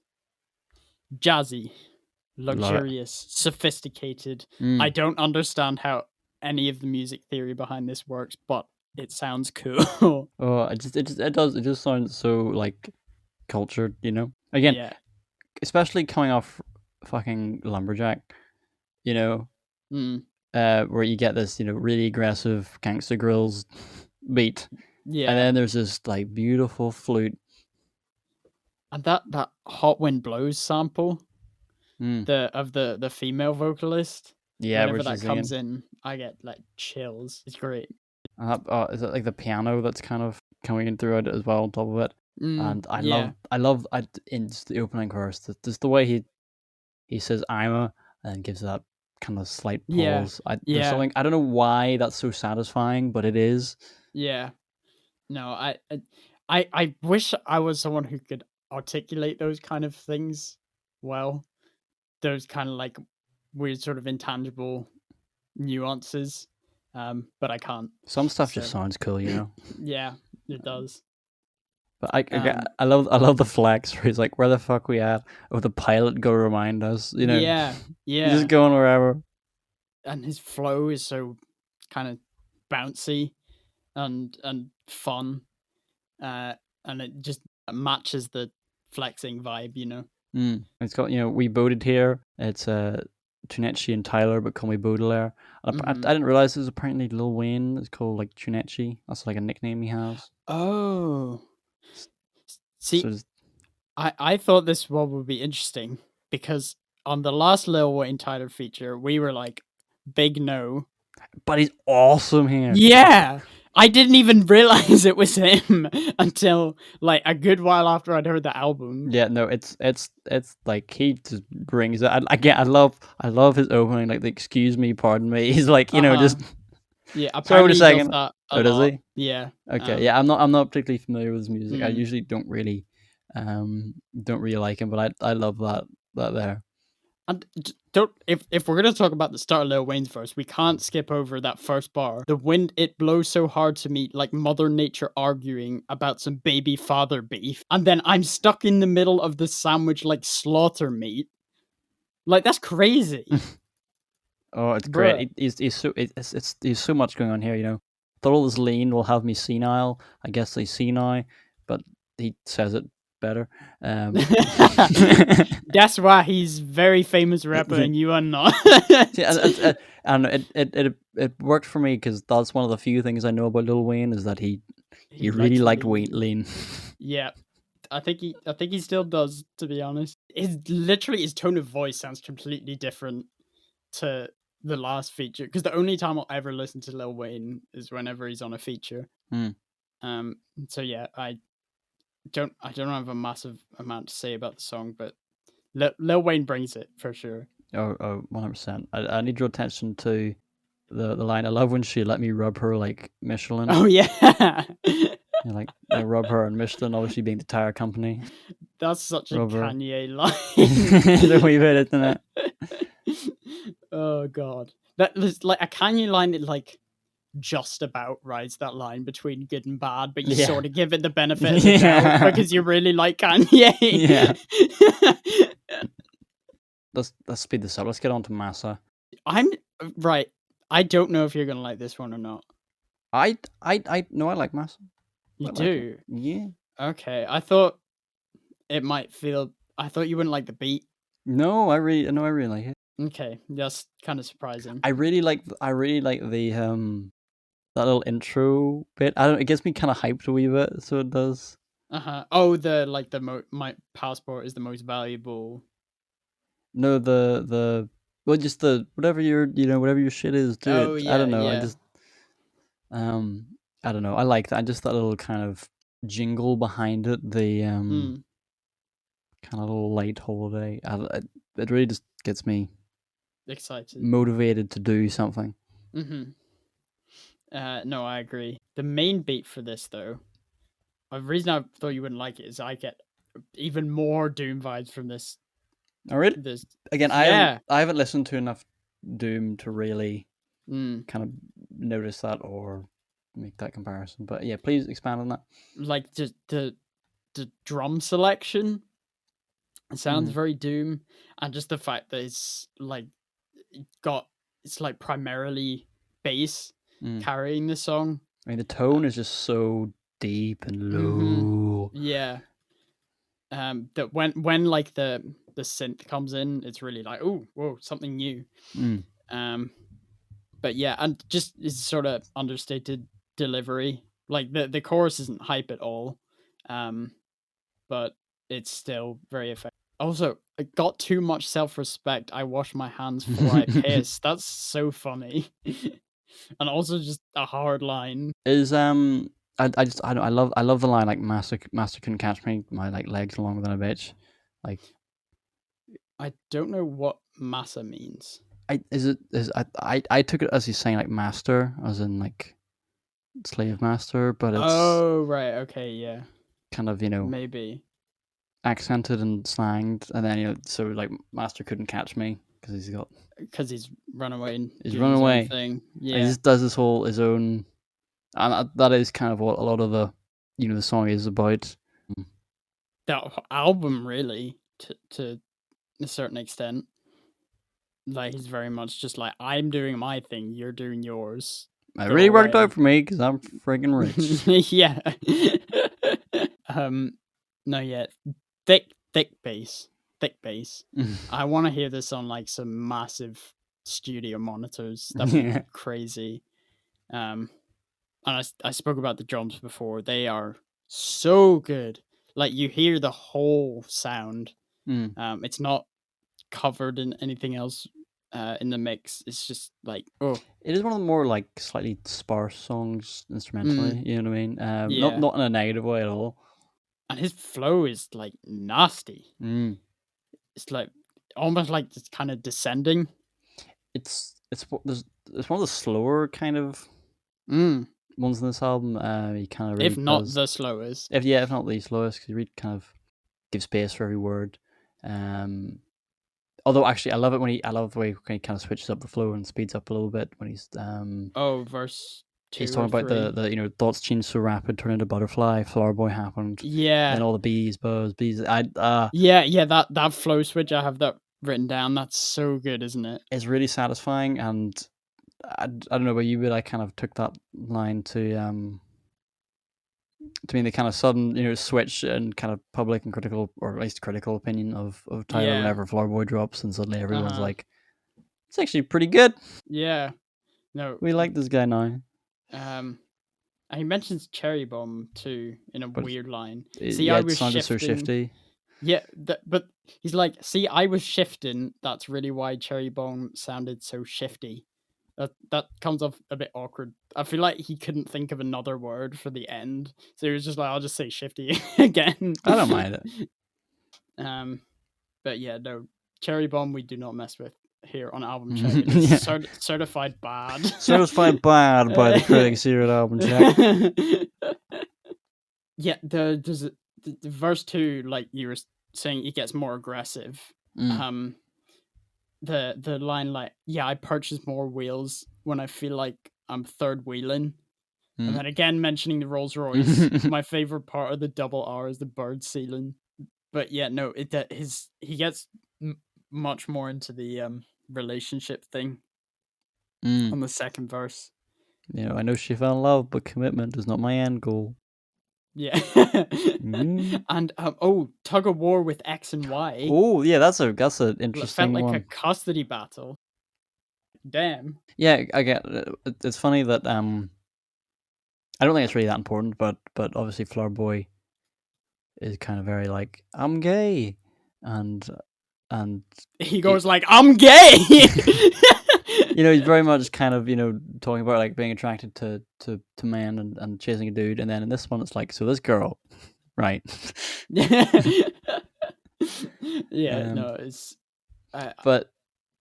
Jazzy. Luxurious. Sophisticated. I don't understand how any of the music theory behind this works, but it sounds cool. Oh, it just sounds so like cultured, you know. Again, especially coming off fucking Lumberjack, you know, where you get this, you know, really aggressive Gangsta Grills beat, and then there's this like beautiful flute, and that Hot Wind Blows sample, the female vocalist. Yeah, whenever that comes in, I get like chills. It's great. Is it like the piano that's kind of coming in throughout it as well on top of it? And I love in the opening chorus, just the way he says "I'm a" and gives that kind of slight pause. There's something, I don't know why that's so satisfying, but it is. Yeah. No, I wish I was someone who could articulate those kind of things well. Those kind of like weird sort of intangible nuances, but I can't. Some stuff just sounds cool, you know. Yeah, it does. But I love the flex where he's like, "Where the fuck we at? Oh, the pilot go remind us." You know, Yeah, he's just going wherever. And his flow is so kind of bouncy and fun, and it just matches the flexing vibe, you know. It's got, we boated here. It's Tunechi and Tyler, but call me Baudelaire. I didn't realize this was apparently Lil Wayne is called like Tunechi. That's like a nickname he has. Oh, see, So I thought this one would be interesting because on the last Lil Wayne Tyler feature, we were like, big no. but he's awesome here. Yeah, I didn't even realize it was him until like a good while after I'd heard the album. Yeah, no, it's like he just brings it. I love his opening, like the excuse me, pardon me. He's like, just yeah. sorry, Apparently, a second. he does that a Oh, does lot. he? Yeah. Okay, yeah. I'm not particularly familiar with his music. I usually don't really like him, but I love that there. And don't if we're gonna talk about the start of Lil Wayne's verse, we can't skip over that first bar. The wind it blows so hard to me, like Mother Nature arguing about some baby father beef, and then I'm stuck in the middle of the sandwich like slaughter meat. Like that's crazy. Oh, it's great. He's so much going on here. Thought all this lean will have me senile. I guess they see now, but he says it better. That's why he's very famous rapper and you are not. And it worked for me because that's one of the few things I know about Lil Wayne is that he really liked lean. Yeah, I think he still does. To be honest, his tone of voice sounds completely different to the last feature. Because the only time I'll ever listen to Lil Wayne is whenever he's on a feature. So yeah, I don't have a massive amount to say about the song, but Lil Wayne brings it for sure. Oh, 100%. I need your attention to the line. I love when she let me rub her like Michelin. Oh yeah. Like I rub her and Michelin, obviously being the tire company. That's such a Kanye line. It's a wee bit, isn't it? Oh god, that was like a Kanye line. It like just about rides that line between good and bad, but you sort of give it the benefit of the doubt because you really like Kanye. Yeah. Let's speed this up. Let's get on to Massa. I'm right. I don't know if you're gonna like this one or not. I like Massa. You do? Yeah. Okay. I thought it might feel. I thought you wouldn't like the beat. No, I really like it. Okay, that's kind of surprising. I really like the that little intro bit. It gets me kind of hyped a wee bit, so it does. Oh, my passport is the most valuable. No, just the whatever your shit is. Do it. Yeah, I don't know. Yeah. I just I don't know. I like that. Just that little kind of jingle behind it. The kind of little light holiday. It really just gets me excited, motivated to do something. No, I agree. The main beat for this, though, the reason I thought you wouldn't like it is I get even more Doom vibes from this. Oh, really? Again, I haven't listened to enough Doom to really kind of notice that or make that comparison. But yeah, please expand on that. Like just the drum selection, it sounds very Doom, and just the fact that it's like primarily bass carrying the song. I mean, the tone is just so deep and low. Yeah. That when like the synth comes in, it's really like, oh, whoa, something new. But yeah, and just it's sort of understated delivery. Like the chorus isn't hype at all, but it's still very effective. Also, I got too much self-respect. I wash my hands before I piss. That's so funny. And also just a hard line. Is I love the line like master couldn't catch me, my like legs longer than a bitch. Like I don't know what massa means. I took it as he's saying like master, as in like slave master, but it's right, okay, yeah. Kind of, maybe accented and slanged, and then so like master couldn't catch me, because he's run away and He's doing run his away. own thing. He Yeah, just does his own, and that is kind of what a lot of the the song is about. that album really to a certain extent. Like he's very much just like, I'm doing my thing, you're doing yours. It Go really worked away. out for me because I'm friggin' rich. Yeah. No, yeah. Thick bass. Thick bass. I want to hear this on like some massive studio monitors. That would be crazy. And I spoke about the drums before. They are so good. Like you hear the whole sound. It's not covered in anything else in the mix. It's just like, oh, It is one of the more like slightly sparse songs instrumentally. You know what I mean? yeah. Not in a negative way at all. And his flow is like nasty. It's like almost like it's kind of descending. It's one of the slower kind of ones in this album. He kind of really if not does, the slowest. if not the slowest, because he really kind of gives space for every word. Although actually, I love the way he kind of switches up the flow and speeds up a little bit when he's Verse 2 he's talking about the thoughts change so rapid, turn into butterfly, flower boy happened. Yeah. Then all the bees, bees. Yeah, that flow switch, I have that written down. That's so good, isn't it? It's really satisfying, and I don't know about you, but I kind of took that line to mean the kind of sudden switch in kind of public and critical, or at least critical opinion of Tyler whenever Flower Boy drops, and suddenly everyone's like, it's actually pretty good. Yeah. No. We like this guy now. He mentions Cherry Bomb too in a weird line. I was shifting. So shifty. Yeah, but he's like, see, I was shifting. That's really why Cherry Bomb sounded so shifty. That comes off a bit awkward. I feel like he couldn't think of another word for the end, so he was just like, I'll just say shifty again. I don't mind it. But yeah, no, Cherry Bomb we do not mess with here on Album Check. It's certified bad. Certified bad by the critics here at Album Check. Yeah, the verse 2, like you were saying, it gets more aggressive. The line like, yeah, I purchase more wheels when I feel like I'm third wheeling. And then again mentioning the Rolls Royce. My favorite part of the double R is the bird ceiling. But yeah, no, he gets much more into the relationship thing on the second verse. I know she fell in love, but commitment is not my end goal. Yeah. And tug of war with X and Y. Oh yeah, that's an interesting It felt like one. a custody battle. Damn. Yeah, I get it. It's funny that I don't think it's really that important, but obviously Flower Boy is kind of very like, I'm gay, and he goes like, I'm gay. He's very much kind of talking about like being attracted to men and chasing a dude, and then in this one it's like, so this girl, right? Yeah, no, it's. But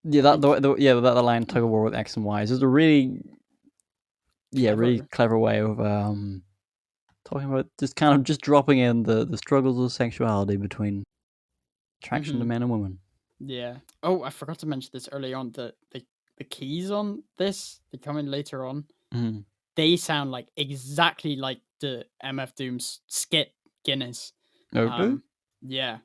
yeah, that line tug of war with X and Y is a really really clever way of talking about just dropping in the struggles of sexuality between attraction to men and women. Yeah. Oh, I forgot to mention this early on. The keys on this, they come in later on. They sound like exactly like the MF Doom's skit Guinness. Okay. Yeah.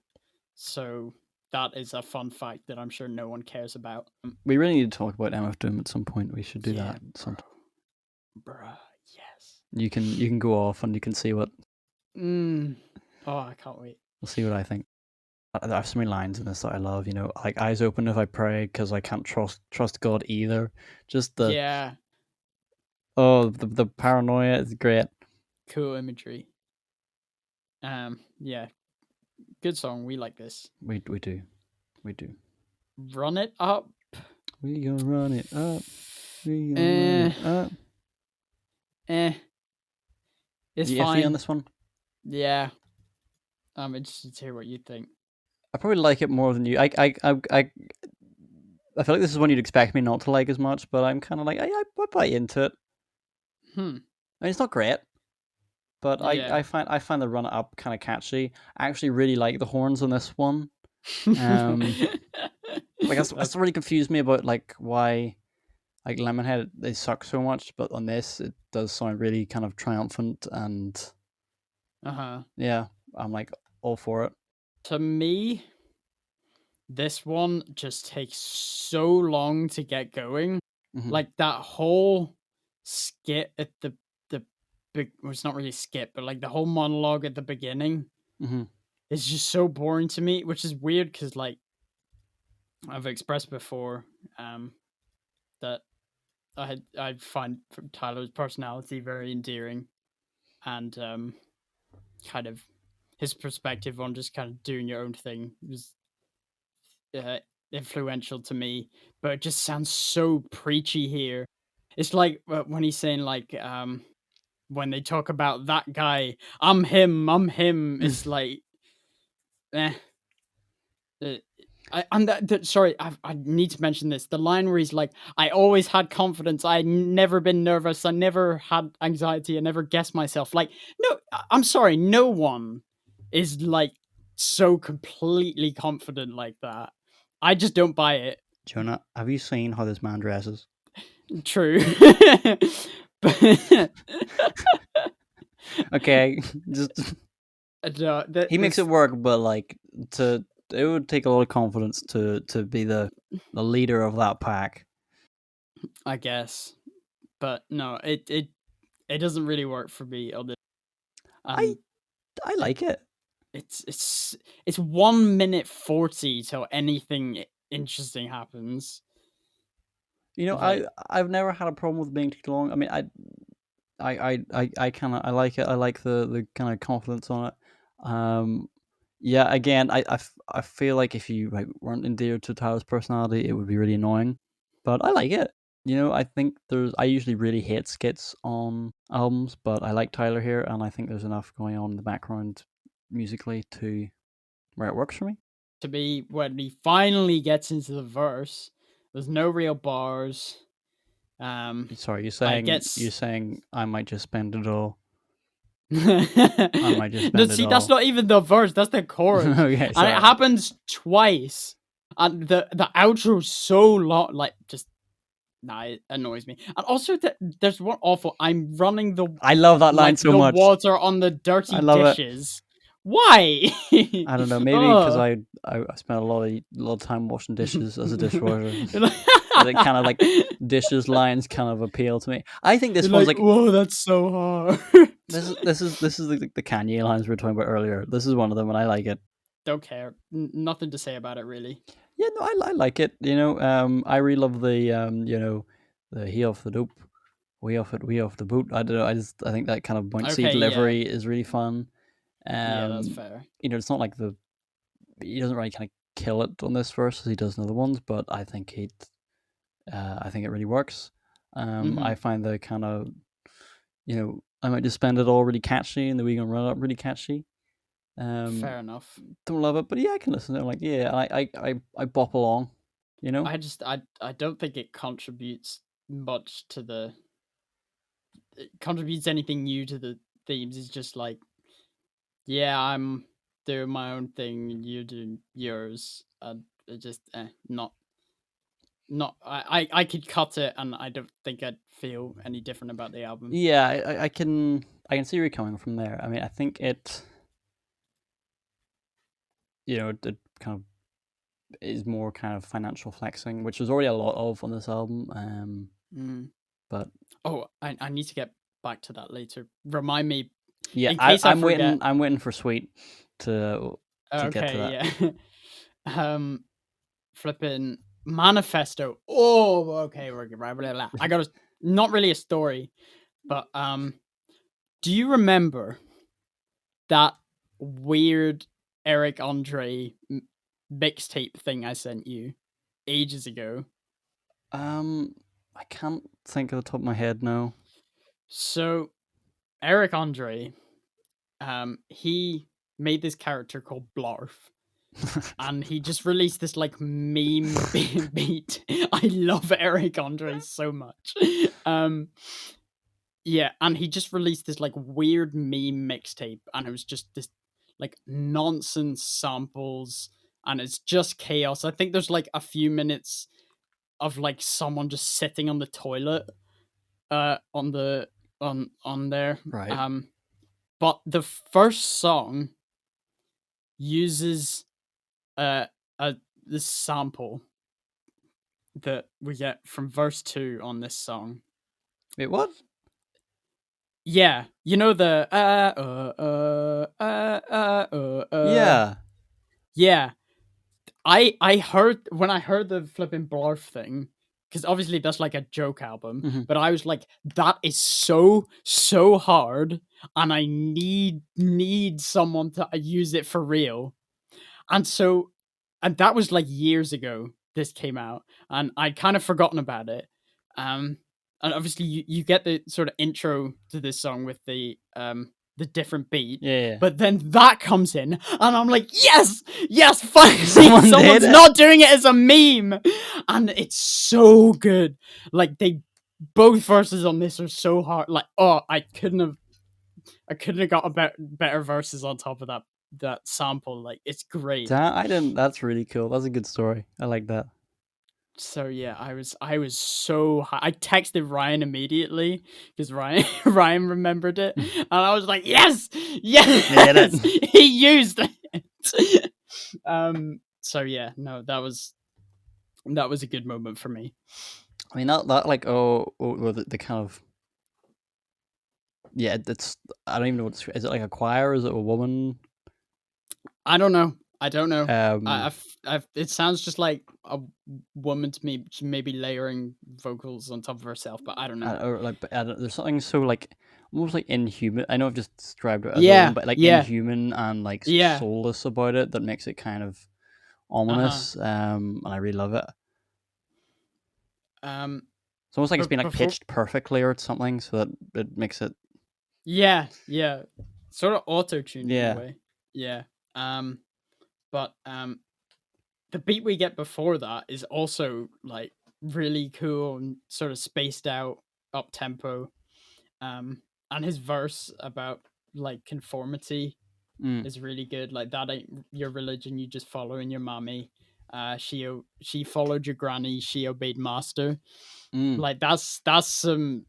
So that is a fun fact that I'm sure no one cares about. We really need to talk about MF Doom at some point. We should do that. Bruh, yes. You can go off and you can see what. Oh, I can't wait. We'll see what I think. There are so many lines in this that I love. Like eyes open if I pray, because I can't trust God either. Just the the paranoia is great. Cool imagery. Yeah, good song. We like this. We do. Run it up. We gonna run it up. We gonna run it up. It's fine. fine On this one. Yeah, I'm interested to hear what you think. I probably like it more than you. I feel like this is one you'd expect me not to like as much, but I'm kind of like I buy into it. I mean, it's not great, but I find the run it up kind of catchy. I actually really like the horns on this one. Like that's really confused me about like why like Lemonhead they suck so much, but on this it does sound really kind of triumphant and yeah, I'm like all for it. To me, this one just takes so long to get going. Mm-hmm. Like that whole skit at the big, well, it's not really a skit, but like the whole monologue at the beginning Mm-hmm. is just so boring to me, which is weird because like I've expressed before, that I find Tyler's personality very endearing, and kind of his perspective on just kind of doing your own thing was uh, influential to me. But it just sounds so preachy here. It's like when he's saying like when they talk about that guy, I'm him. It's like, eh. Sorry, I need to mention this. The line where he's like, "I always had confidence. I never been nervous. I never had anxiety. I never guessed myself." Like, no, I'm sorry, no one is like so completely confident like that. I just don't buy it. Jonah, have you seen how this man dresses? True. But Okay, just no, he makes it work, but like to it would take a lot of confidence to be the leader of that pack. I guess, but no, it doesn't really work for me on this. I And I like it. it's 1 minute 40 till anything interesting happens. You know, Like, I've never had a problem with being too long. I mean, I kind of I like it. I like the kind of confidence on it. Yeah. Again, I feel like if you like weren't endeared to Tyler's personality, it would be really annoying. But I like it. You know, I think I usually really hate skits on albums, but I like Tyler here, and I think there's enough going on in the background musically to where it works for me. to me, when he finally gets into the verse, there's no real bars. Sorry, I you're gets saying I might just spend it all. no, I might just spend it see, that's all. not even the verse, that's the chorus. Okay, And it sorry. happens twice. And the outro's so long, like, just, nah, it annoys me. And also, there's one awful, I'm running I love that line like so the much. water on the I dirty love it. dishes. Why? I don't know. Maybe because I spent a lot of time washing dishes as a dishwasher. That kind of like dishes lines kind of appeal to me. I think this You're one's like, like whoa, that's so hard. this is the Kanye lines we were talking about earlier. This is one of them, and I like it. Don't care. Nothing to say about it, really. Yeah, no, I like it. You know, I really love the you know, the he off the dope, we off the boot. I don't know. I think that kind of bouncy Okay, yeah. delivery is really fun. Yeah, that's fair. You know, it's not like he doesn't really kind of kill it on this verse as he does in other ones, but I think it really works. Mm-hmm. I find the kind of you know I might just spend it all really catchy and the we gonna run it up really catchy. Um, Fair enough. don't love it, but yeah, I can listen to it. Like yeah, I bop along, you know. I don't think it contributes much to the it contributes anything new to the themes. It's just like, yeah, I'm doing my own thing and you're doing yours. And it just not I could cut it and I don't think I'd feel any different about the album. Yeah, I can see where you're coming from there. I mean, I think it you know it kind of is more kind of financial flexing, which there's already a lot of on this album. Mm. But Oh, I need to get back to that later. Remind me yeah, in case I I'm forget. waiting. I'm waiting for Sweet to get to Okay, that. yeah. Flipping manifesto. Oh, okay, we're right. Blah, blah. I got not really a story, but do you remember that weird Eric Andre mixtape thing I sent you ages ago? I can't think of the top of my head now. So Eric Andre, he made this character called Blarf, and he just released this like meme beat. I love Eric Andre so much. Yeah, and he just released this like weird meme mixtape, and it was just this like nonsense samples and it's just chaos. I think there's like a few minutes of like someone just sitting on the toilet on there. Right. But the first song uses uh this sample that we get from verse 2 on this song. Wait, what? Yeah, you know the Yeah. yeah. I heard when I heard the flipping Blarf thing, because obviously that's like a joke album, Mhm. but I was like, that is so hard, and I need someone to use it for real. And so, and that was like years ago. This came out, and I'd kind of forgotten about it. And obviously you get the sort of intro to this song with the different beat, Yeah. but then that comes in, and I'm like, yes, finally, Someone did someone's it. not doing it as a meme, and it's so good. Like both verses on this are so hard. Like, oh, I couldn't have got a better verses on top of that sample. Like, it's great. I didn't. That's really cool. That's a good story. I like that. So yeah, I was so high. I texted Ryan immediately because Ryan Ryan remembered it, and I was like, yes, Did it. he used it. So yeah, no, that was a good moment for me. I mean, that like the kind of it's I don't even know what is it like a choir? Is it a woman? I don't know. Um, It sounds just like a woman to me, maybe layering vocals on top of herself, but I don't know. or like there's something so like almost like inhuman. I know I've just described it as a woman, Yeah, but like yeah, inhuman and like yeah. soulless about it that makes it kind of ominous. And I really love it. Um, It's almost like it's but been like before, pitched perfectly or something, so that it makes it. yeah, sort of auto-tuned in a Yeah. way. Yeah. But the beat we get before that is also like really cool and sort of spaced out, up tempo. And his verse about like conformity Mm. is really good. Like, that ain't your religion, you just following your mommy. She followed your granny, she obeyed master. Mm. Like, that's some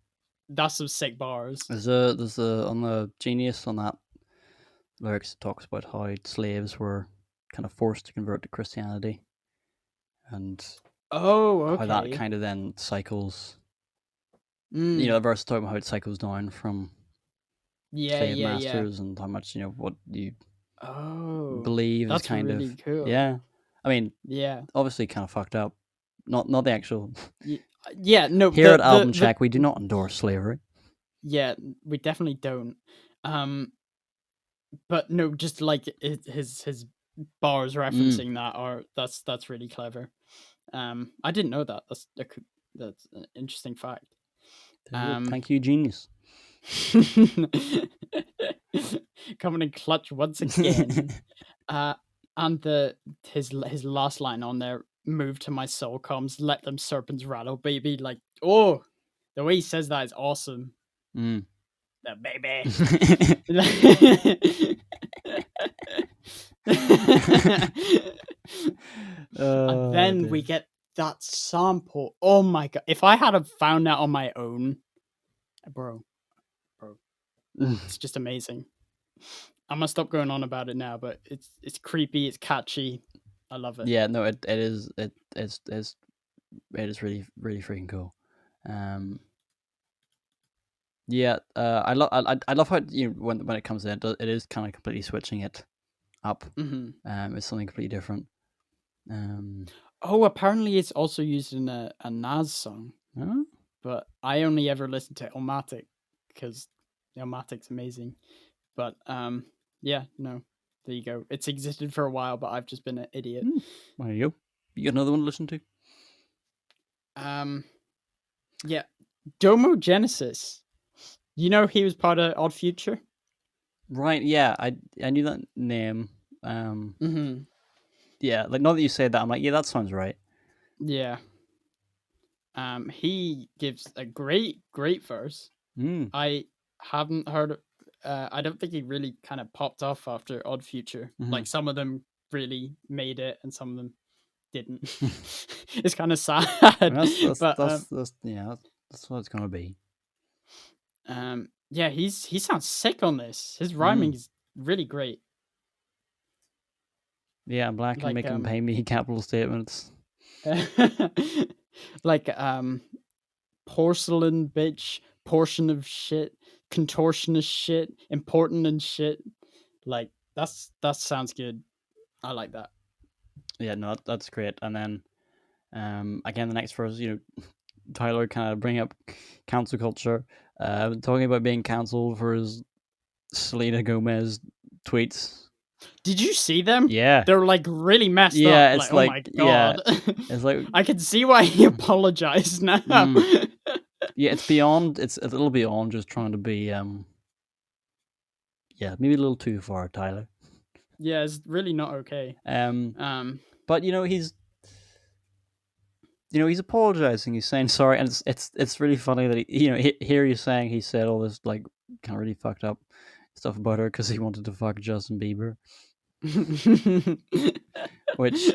sick bars. There's a on the Genius on that lyrics it talks about how slaves were kind of forced to convert to Christianity and Oh, how that okay. kind of then cycles. Mm. The verse is talking about how it cycles down from Yeah, slave yeah, yeah. masters and how much what you Oh, believe is that's kind of really cool. yeah. I mean, Yeah. obviously, kind of fucked up. Not the actual. Yeah, no, Here at Album Check, we do not endorse slavery. yeah, we definitely don't. But no, just like his bars referencing that are that's really clever. I didn't know that. That's an interesting fact. Thank you, Genius. Coming in clutch once again. And his last line on there, "Move to my soul comes, let them serpents rattle, baby." Like, oh, the way he says that is awesome. Mm. The baby. And then we Dear. get that sample. Oh my god! If I had have found that on my own, bro, it's just amazing. I'm gonna stop going on about it now, but it's creepy, it's catchy. I love it. Yeah, no, it is really really freaking cool. Yeah, I love how when it comes in, it is kind of completely switching it up. It's something completely different. Oh, apparently it's also used in a Nas song, Huh? but I only ever listened to Illmatic because Illmatic's amazing. But yeah, no, there you go. It's existed for a while, but I've just been an idiot. There you go. You got another one to listen to? Yeah, Domo Genesis. You know he was part of Odd Future. Right, yeah, I knew that name. Yeah, like now that you say that, I'm like, yeah, that sounds right. Yeah. He gives a great verse. I haven't heard. I don't think he really kind of popped off after Odd Future. Like, some of them really made it, and some of them didn't. It's kind of sad, but that's what it's gonna be. yeah, he sounds sick on this. His rhyming is really great. Yeah, Black can Like make him pay me capital statements. like porcelain bitch, portion of shit, contortionist shit, important and shit. Like that sounds good. I like that. Yeah, no, that's great. And then again, the next verse, Tyler kind of bring up cancel culture, talking about being cancelled for his Selena Gomez tweets. Did you see them? Yeah, They're like really messed up. it's Like, oh my god. it's like I can see why he apologized now. yeah, it's a little beyond just trying to be maybe a little too far, Tyler. Yeah, it's really not okay. But he's apologizing. He's saying sorry, and it's really funny that here he's saying he said all this like kind of really fucked up stuff about her because he wanted to fuck Justin Bieber, which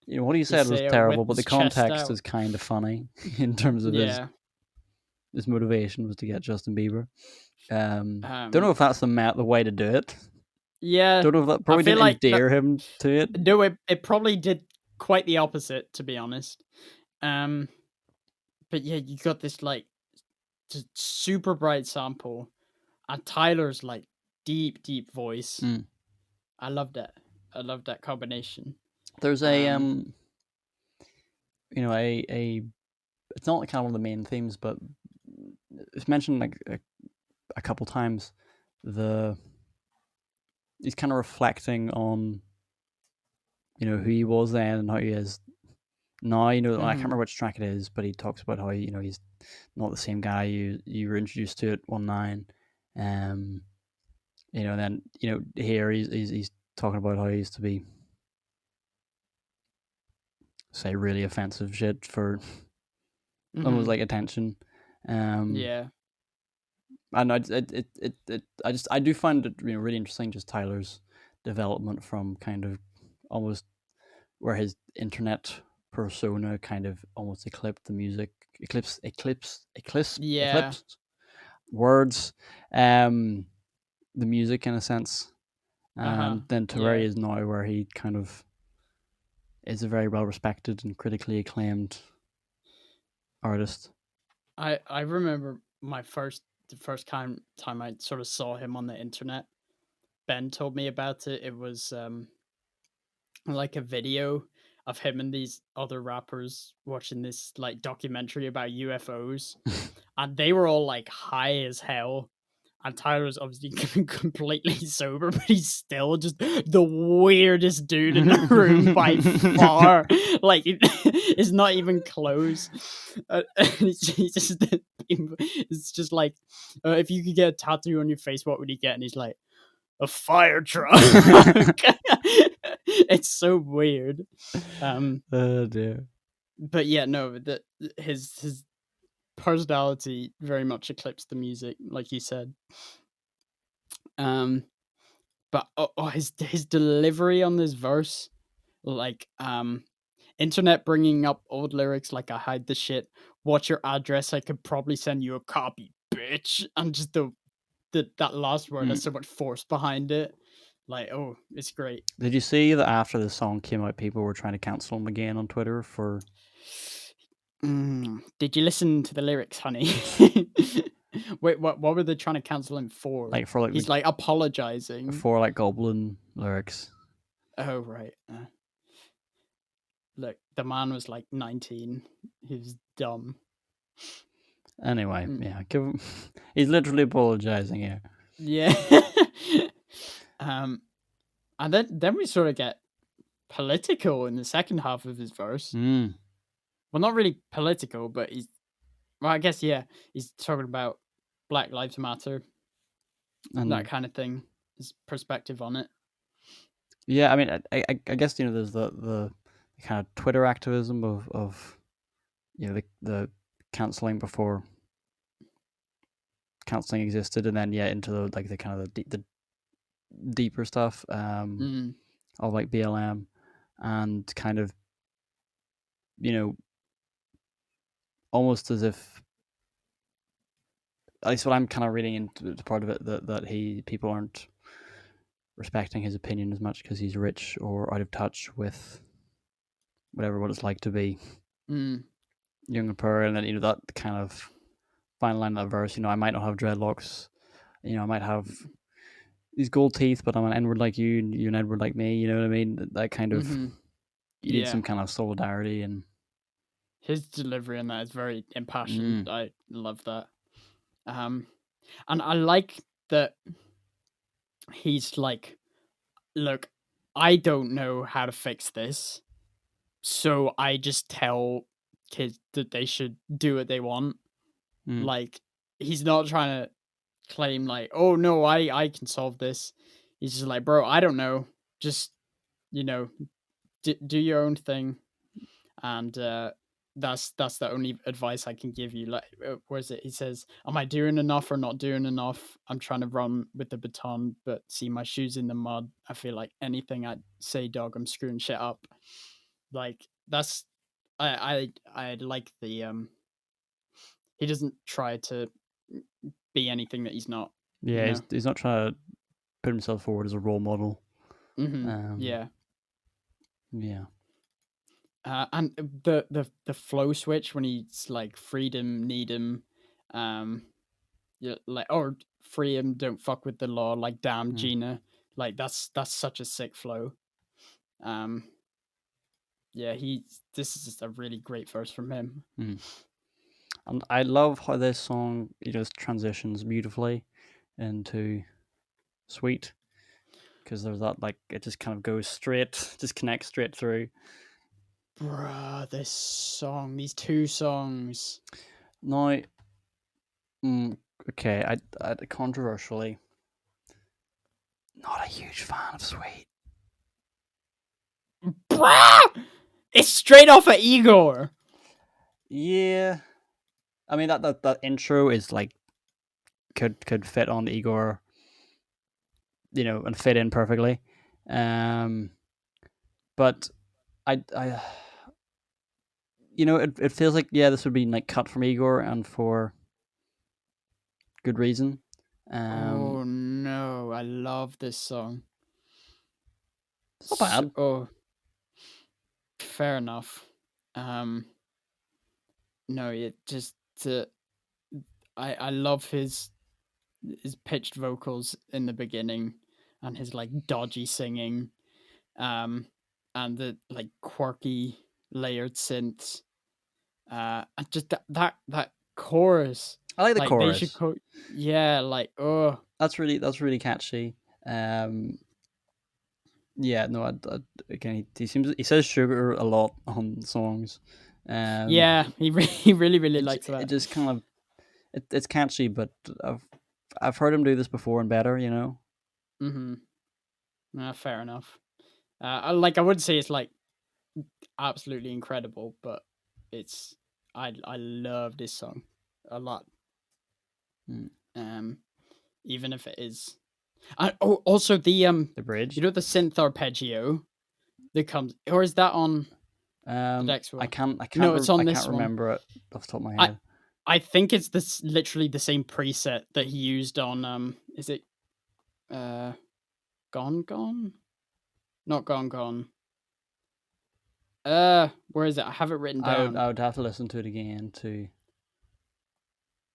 what he said was terrible, but the context is kind of funny in terms of his motivation was to get Justin Bieber. Don't know if that's the way to do it. Yeah, don't know if that probably didn't endear him to it. No, it probably did quite the opposite, to be honest. But yeah, you got this like just super bright sample, and Tyler's like deep voice. I love that. I love that combination. There's a it's not like kind of one of the main themes, but it's mentioned like a couple times. He's kind of reflecting on who he was then and how he is now. I can't remember which track it is, but he talks about how he's not the same guy you were introduced to at 1-9. And then here he's talking about how he used to be, say, really offensive shit for almost like attention. Yeah. And I do find it really interesting, just Tyler's development from kind of almost where his internet persona kind of almost eclipsed the music, eclipsed words, the music in a sense, and then to where he is now, where he kind of is a very well respected and critically acclaimed artist. I remember the first time I sort of saw him on the internet. Ben told me about it. It was like a video of him and these other rappers watching this like documentary about UFOs, and they were all like high as hell. And Tyler was obviously completely sober, but he's still just the weirdest dude in the room by far. Like, it's not even close. It's just like, if you could get a tattoo on your face, what would you get? And he's like, a fire truck. It's so weird. Oh dear. But yeah, no, his personality very much eclipsed the music, like you said. But his delivery on this verse, like internet bringing up old lyrics like I hide the shit, what's your address, I could probably send you a copy, bitch, and just that last word has so much force behind it. Like, oh, it's great. Did you see that after the song came out, people were trying to cancel him again on Twitter for? Did you listen to the lyrics, honey? Wait, what were they trying to cancel him for? He's like apologizing for like Goblin lyrics. Oh right. Look, the man was like 19. He was dumb. Anyway, yeah, he's literally apologizing here. Yeah. And then we sort of get political in the second half of his verse. Well, not really political, but I guess he's talking about Black Lives Matter and that kind of thing. His perspective on it. Yeah, I mean, I guess there's the kind of Twitter activism of the canceling before canceling existed, and then into the kind of the deeper stuff. of like BLM, and kind of, almost as if, at least what I'm kind of reading into the part of it, that people aren't respecting his opinion as much because he's rich or out of touch with what it's like to be young and poor, and then that kind of final line of that verse. I might not have dreadlocks. I might have these gold teeth, but I'm an N-word like you, and you're an N-word like me. You know what I mean? That kind of, you need Yeah. some kind of solidarity, and His delivery on that is very impassioned. I love that. And I like that he's like, look, I don't know how to fix this, so I just tell kids that they should do what they want. Like, he's not trying to claim like, oh no, I can solve this. He's just like, bro, I don't know. Just, do your own thing, and that's the only advice I can give you. Like, where is it? He says, "Am I doing enough or not doing enough? I'm trying to run with the baton, but see my shoes in the mud. I feel like anything I say, dog, I'm screwing shit up." Like, that's I like the he doesn't try to be anything that he's not. yeah, he's not trying to put himself forward as a role model. Yeah. Yeah. And the flow switch when he's like freedom, need him, yeah, like, or free him, don't fuck with the law, like damn Gina, like that's such a sick flow. Um, yeah, this is just a really great verse from him. And I love how this song just transitions beautifully into Sweet, because there's that, like, it just kind of goes straight, just connects straight through. Bruh, these two songs. Now, okay, I controversially not a huge fan of Sweet. Bruh, it's straight off of Igor. Yeah, I mean that intro is like could fit on Igor, and fit in perfectly. But I it feels like, yeah, this would be like cut from Igor, and for good reason. Oh no, I love this song. It's not bad. Oh, fair enough. No, it just I love his pitched vocals in the beginning, and his like dodgy singing, and the like quirky layered synths, and just that chorus. I like the Like, they should chorus. yeah, like, oh That's really catchy. Yeah, no, again, he says sugar a lot on songs. yeah, he really likes It that. just kind of, it's catchy, but I've heard him do this before and better. Fair enough. I wouldn't say it's like absolutely incredible, but it's I love this song a lot. Even if it is, also the bridge. the synth arpeggio that comes, or is that on the next one? I can't. No, it's on I this can't one. remember it off the top of my I head. I think it's this literally the same preset that he used on is it Gone? Not Gone. Where is it? I have it written down. I would have to listen to it again to.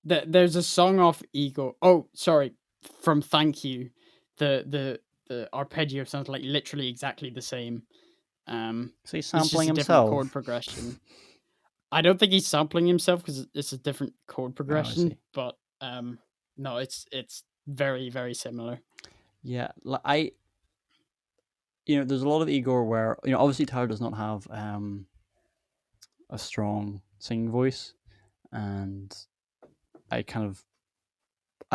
There's a song off Ego. Oh, sorry, from Thank You. The arpeggio sounds like literally exactly the same. So he's It's just sampling a different chord himself. progression. I don't think he's sampling himself because it's a different chord Oh, I progression. see. But no, it's very very similar. Yeah, there's a lot of Igor where, obviously Tyler does not have a strong singing voice, and I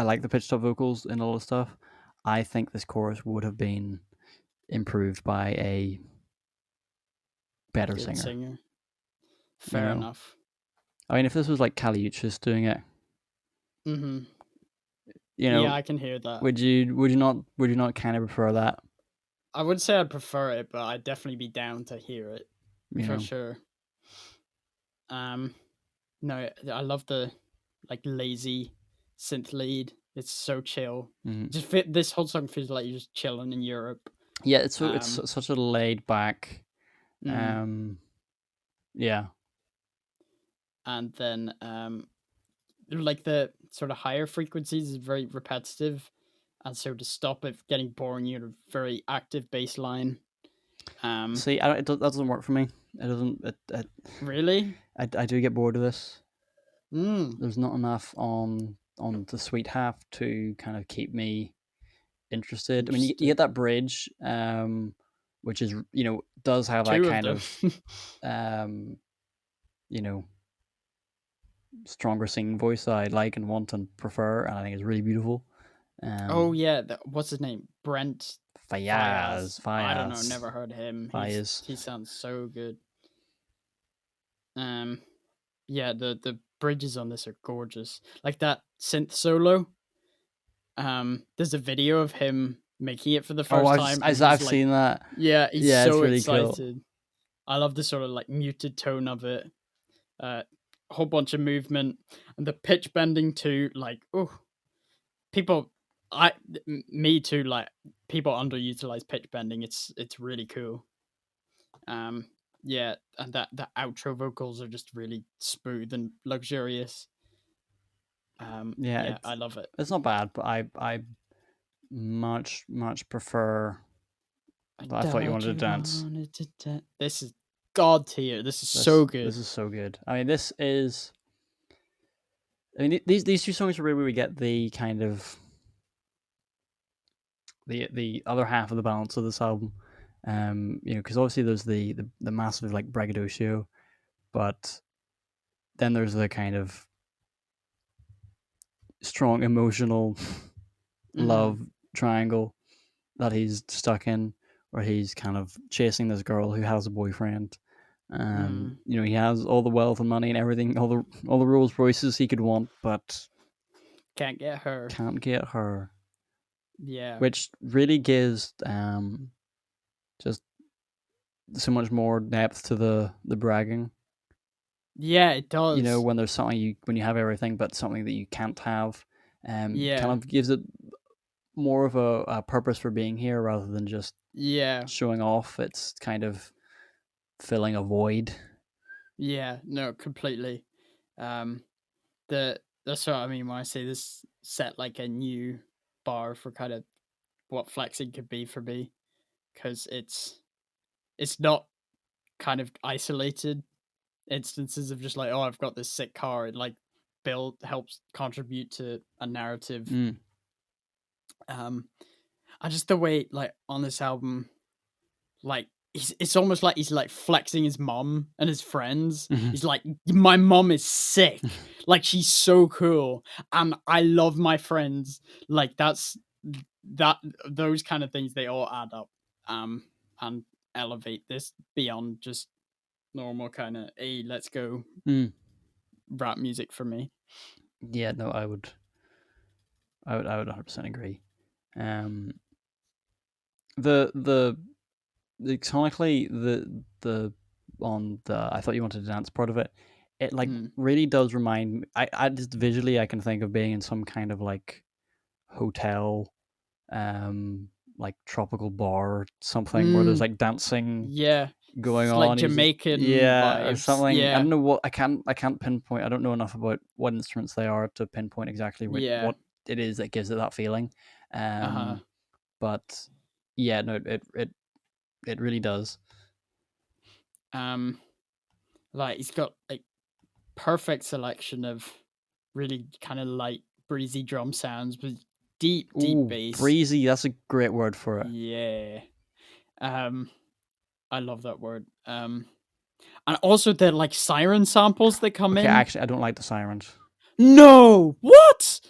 like the pitched up vocals in all the stuff. I think this chorus would have been improved by a better Good singer. singer. Fair enough. I mean, if this was like Kaliuchis doing it, Yeah, I can hear that. would you not kind of prefer that? I would say I'd prefer it, but I'd definitely be down to hear it for sure. No, I love the like lazy synth lead. It's so chill. Just this whole song feels like you're just chilling in Europe. Yeah, it's such a laid back. Yeah. And then like the sort of higher frequencies is very repetitive, and so to stop it getting boring, you have a very active bass line. See, that doesn't work for me. It doesn't. Really? I do get bored of this. Mm. There's not enough on the sweet half to kind of keep me interested. I mean, you get that bridge, which is does have that kind of stronger singing voice that I like and want and prefer, and I think it's really beautiful. Oh yeah, what's his name? Brent Fayaz. I don't know, never heard him. Fayaz. He sounds so good. Yeah, the bridges on this are gorgeous. Like that synth solo. There's a video of him making it for the first time. I've seen that. Yeah, he's so really excited. Cool. I love the sort of like muted tone of it. A whole bunch of movement and the pitch bending too. Like, people, me too. Like, people underutilize pitch bending. It's really cool. Yeah, and the outro vocals are just really smooth and luxurious. Yeah, I love it. It's not bad, but I much prefer. I thought you wanted to dance. This is god tier. This is so good. This is so good. I mean, this is. I mean, these two songs are really where we get the kind of the other half of the balance of this album. Because obviously there's the massive like braggadocio, but then there's the kind of strong emotional love triangle that he's stuck in, where he's kind of chasing this girl who has a boyfriend. He has all the wealth and money and everything, all the Rolls Royces he could want, but can't get her. Yeah, which really gives just so much more depth to the bragging. Yeah, it does. When there's something when you have everything, but something that you can't have, kind of gives it more of a purpose for being here rather than just showing off. It's kind of filling a void. Yeah, no, completely. That's what I mean when I say this set like a new bar for kind of what flexing could be for me, because it's not kind of isolated instances of just like, oh, I've got this sick car. It like helps contribute to a narrative. And just the way like on this album, like it's almost like he's like flexing his mom and his friends. He's like, my mom is sick. Like, she's so cool, and I love my friends. Like, those kind of things, they all add up and elevate this beyond just normal kind of, hey, let's go rap music for me. Yeah, no, I would 100% agree. The sonically the on the I thought you wanted to dance part of it, like really does remind me. I just visually I can think of being in some kind of like hotel, like tropical bar or something where there's like dancing going on, like Jamaican vibes. Or something. I don't know what I can't pinpoint. I don't know enough about what instruments they are to pinpoint exactly what it is that gives it that feeling. But yeah, no, it really does. Like, he's got like perfect selection of really kind of light, breezy drum sounds with deep bass. Breezy, that's a great word for it. Yeah. I love that word. And also the like siren samples that come in. Actually, I don't like the sirens. No, what?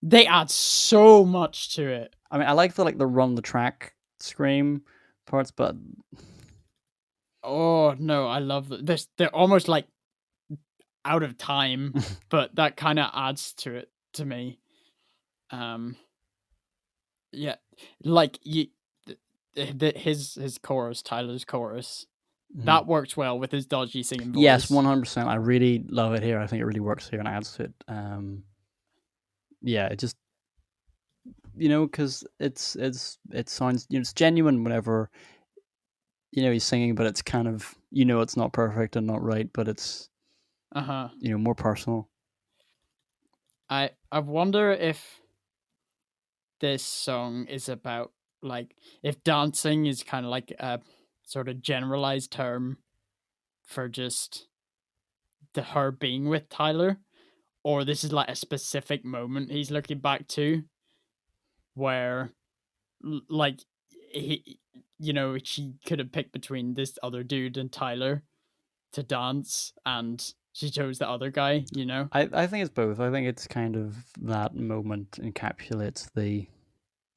They add so much to it. I mean, I like the run the track scream parts, but oh no, I love this. They're almost like out of time, but that kind of adds to it to me. Yeah, like his chorus, Tyler's chorus, Mhm. that works well with his dodgy singing Yes, voice. 100%. I really love it here. I think it really works here and adds to it. Yeah, it just because it sounds it's genuine whenever he's singing, but it's kind of it's not perfect and not right, but it's Uh-huh. more personal. I wonder if this song is about, like, if dancing is kind of like a sort of generalized term for just her being with Tyler, or this is like a specific moment he's looking back to where like he she could have picked between this other dude and Tyler to dance, and she chose the other guy. I think it's both. I think it's kind of that moment encapsulates the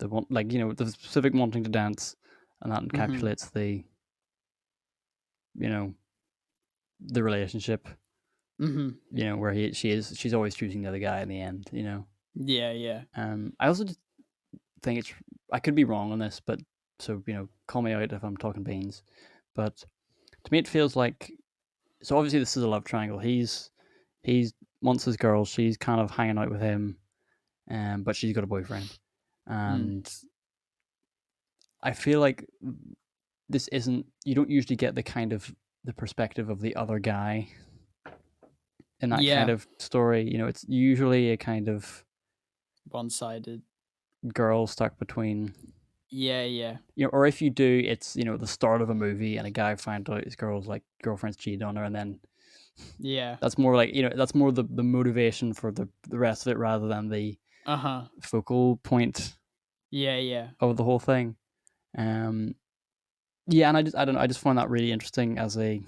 one, like the specific wanting to dance, and that Mhm. encapsulates you know the relationship. Mhm. Where she's always choosing the other guy in the end. Yeah, yeah. I also just think it's I could be wrong on this, but so call me out if I'm talking beans. But to me, it feels like so. Obviously, this is a love triangle. He's wants his girl. She's kind of hanging out with him, but she's got a boyfriend, Mm. and I feel like this isn't. You don't usually get the kind of the perspective of the other guy in that kind Yeah, of story. It's usually a kind of one-sided. girl stuck between Yeah, yeah. or if you do, it's the start of a movie and a guy finds out his girlfriend's cheated on her, and then Yeah. that's more like that's more the motivation for the rest of it rather than the Uh-huh. focal point Yeah, yeah. of the whole thing. Um, yeah, and I don't know, I just find that really interesting as a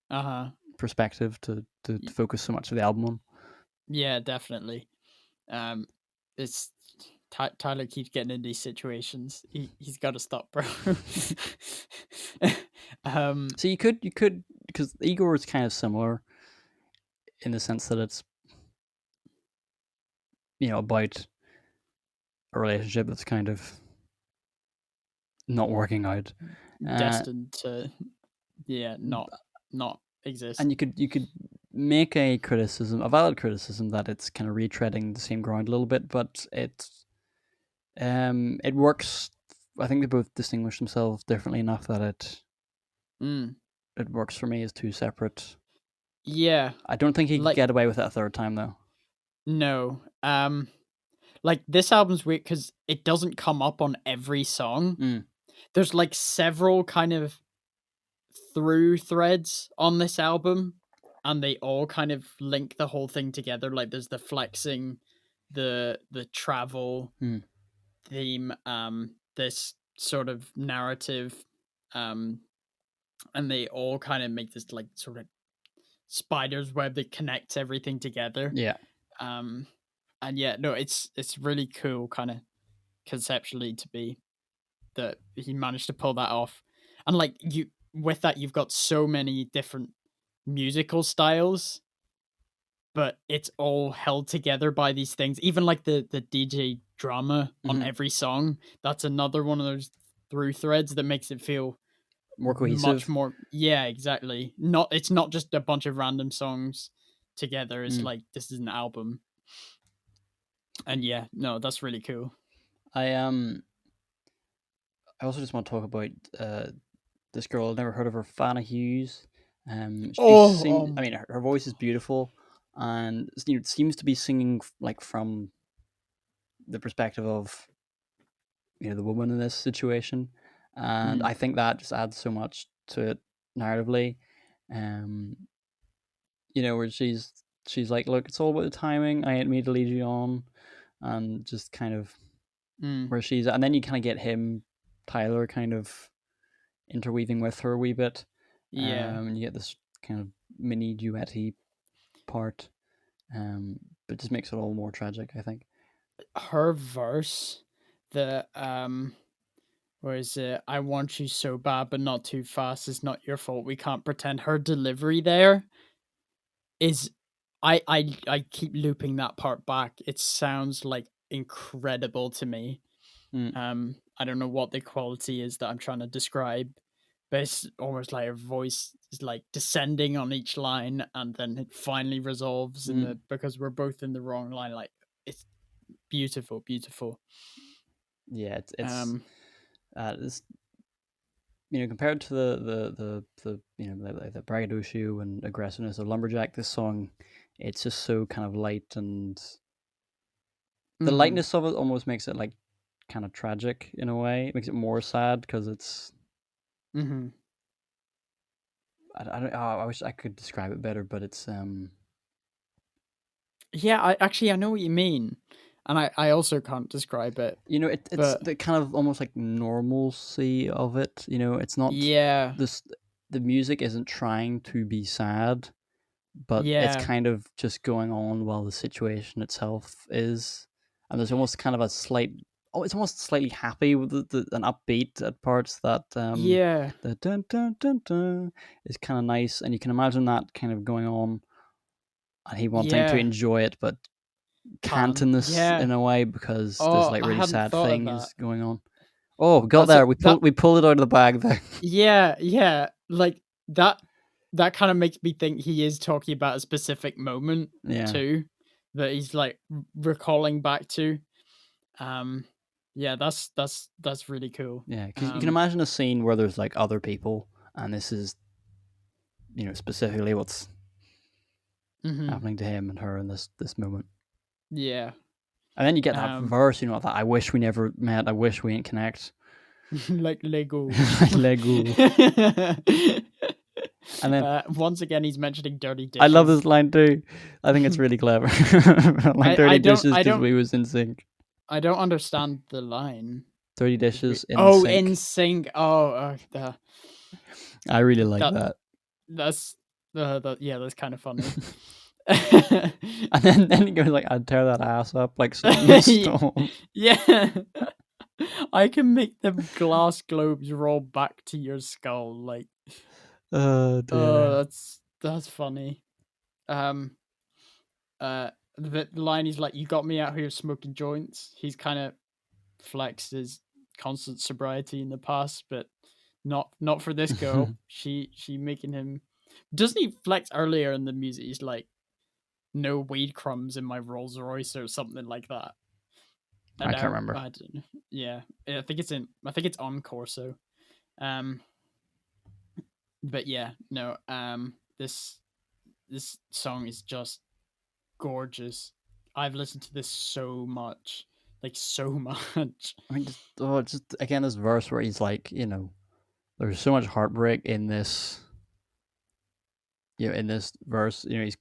Uh-huh. perspective to focus so much of the album on. Yeah, definitely. Um, it's Tyler keeps getting in these situations. He's got to stop, bro. um, So you could because Igor is kind of similar in the sense that it's about a relationship that's kind of not working out. Uh, destined to, yeah, not and exist. you could make a valid criticism that it's kind of retreading the same ground a little bit, but it works. I think they both distinguish themselves differently enough that Mm, it works for me as two separate. yeah, I don't think he could like get away with it a third time though. no. Like this album's weird because it doesn't come up on every song. Mm, There's like several kind of through threads on this album, and they all kind of link the whole thing together. Like there's the flexing, the travel mm, theme, this sort of narrative, um, and they all kind of make this like sort of spider's web that connects everything together. yeah, Um, and yeah, no, it's really cool, kind of conceptually, to be that he managed to pull that off. And like you with that you've got so many different musical styles, but it's all held together by these things. Even like the DJ drama on hmm every song, that's another one of those through threads that makes it feel more much cohesive. more, yeah, exactly. Not It's not just a bunch of random songs together. It's Mm. like this is an album. And yeah, no, that's really cool. I I also just want to talk about this girl. I've never heard of her, Fana Hughes. She Oh, seems. I mean, her voice is beautiful, and seems to be singing like from the perspective of the woman in this situation, and mm, I think that just adds so much to it narratively. Um, where she's like, look, it's all about the timing. I ain't me to lead you on, and just kind of mm, where she's, and then you kind of get him, Tyler, kind of interweaving with her a wee bit. yeah. And you get this kind of mini duetty part, but just makes it all more tragic, I think. Her verse, the where is it? I want you so bad, but not too fast. It's not your fault. We can't pretend. Her delivery there is, I keep looping that part back. It sounds like incredible to me. Mm. I don't know what the quality is that I'm trying to describe, but it's almost like her voice is like descending on each line, and then it finally resolves in the because we're both in the wrong line. Like it's beautiful, beautiful. Yeah, Um, it's compared to the the braggadocio and aggressiveness of Lumberjack, this song, it's just so kind of light, and the lightness of it almost makes it like kind of tragic in a way. It makes it more sad because it's. I don't. Oh, I wish I could describe it better, but it's Yeah, I know what you mean, and I also can't describe it. it's But the kind of almost like normalcy of it. It's not yeah, this. The music isn't trying to be sad, but it's yeah, kind of just going on while the situation itself is, and there's almost kind of a slight. Oh, it's almost slightly happy with an upbeat at parts that yeah, the dun dun dun dun is kind of nice, and you can imagine that kind of going on, and he wanting to yeah. enjoy it, but can't Can in this yeah. in a way because this Oh, like I really hadn't sad thought of thing that. is going on. Oh, we got That's there. We that. pulled it out of the bag there. Yeah, yeah. Like that. That kind of makes me think he is talking about a specific moment Yeah. too, that he's like recalling back to. Um, yeah, that's really cool. Yeah, because you can imagine a scene where there's like other people, and this is specifically what's Mhm. happening to him and her in this moment. Yeah. And then you get that Um, verse, that I wish we never met, I wish we didn't connect, like Lego. like Lego. And then Once again, he's mentioning dirty I love dishes. this line too. I think it's really clever. Like I dirty don't dishes I because don't we was in sync. I don't understand the line. Dirty 'Cause dishes in oh, in sync. sync. Oh, I really like that that. that's yeah, that's kind of funny. And then he goes like, "I'd tear that ass up like setting a stone." Yeah. I can make the glass globes roll back to your skull. Like, Oh oh, dear. that's funny. Um, the line is like, "You got me out here smoking joints." He's kind of flexed his constant sobriety in the past, but not for this girl. She making him. Doesn't he flex earlier in the music? He's like, "No weed crumbs in my Rolls Royce" or something like that. I I can't don't. remember. I don't know. Yeah, I think it's in. I think it's on Corso. Um, but yeah, no. This song is just gorgeous. I've listened to this so much, like so much. I mean, just again, this verse where he's like, there's so much heartbreak in this, in this verse. He's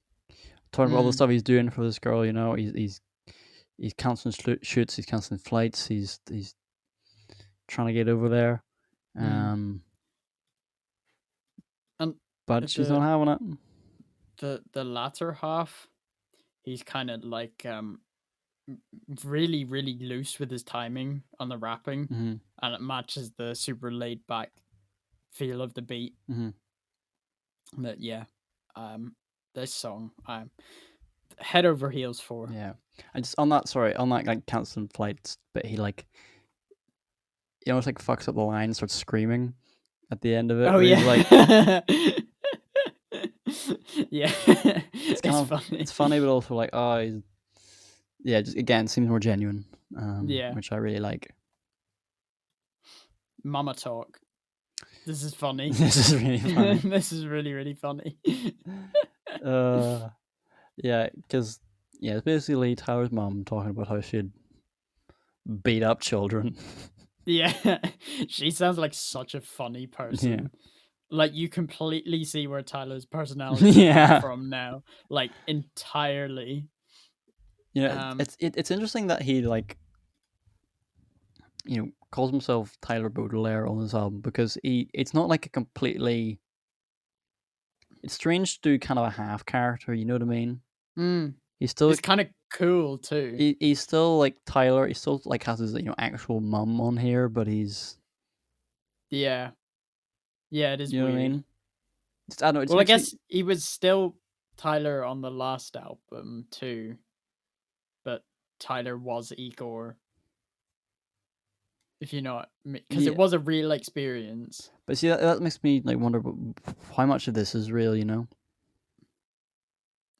talking about all the Mm, stuff he's doing for this girl. He's canceling shoots, he's canceling flights, he's trying to get over there, mm. um, And but she's not the having it. the latter half, he's kind of like really really loose with his timing on the rapping, Mm-hmm. and it matches the super laid back feel of the beat. Mm-hmm. But yeah, um, this song I'm head over heels for. Yeah, and just on that like canceling flights, but he almost like fucks up the line, and starts screaming at the end of it, Oh where he's like, yeah, yeah, it's it's kind of funny. it's funny, but also like, oh, yeah, just again seems more genuine, Yeah, which I really like. mama talk. This is funny. This is really funny. This is really really funny. Uh, yeah, because it's basically Tyler's mom talking about how she'd beat up children. Yeah, she sounds like such a funny Yeah, person. Like you completely see where Tyler's personality is coming yeah. from now, like entirely. It's interesting that he like calls himself Tyler Baudelaire on this album because it's not like a completely. It's strange to do kind of a half character. You know what I mean? Mm, He's still it's kind of cool too. he's still like Tyler. He still like has his actual mum on here, but he's Yeah, yeah, it is you know what I weird. mean? I don't know. It just Well, I makes me. guess he was still Tyler on the last album too, but Tyler was Igor. if you know what I mean, because Yeah. it was a real experience. But see, that makes me like wonder how much of this is real, you know?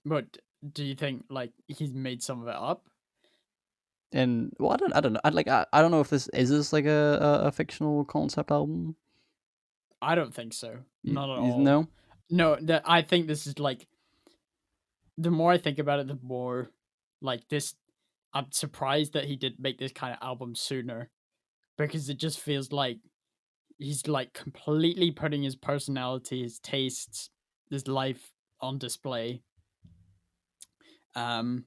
But do you think like he's made some of it up? And well, I don't know. I don't know if is this like a fictional concept album. I don't think so. Not at You all. know? No, that I think this is like the more I think about it, the more like this. I'm surprised that he did make this kind of album sooner because it just feels like he's like completely putting his personality, his tastes, his life on display. Um,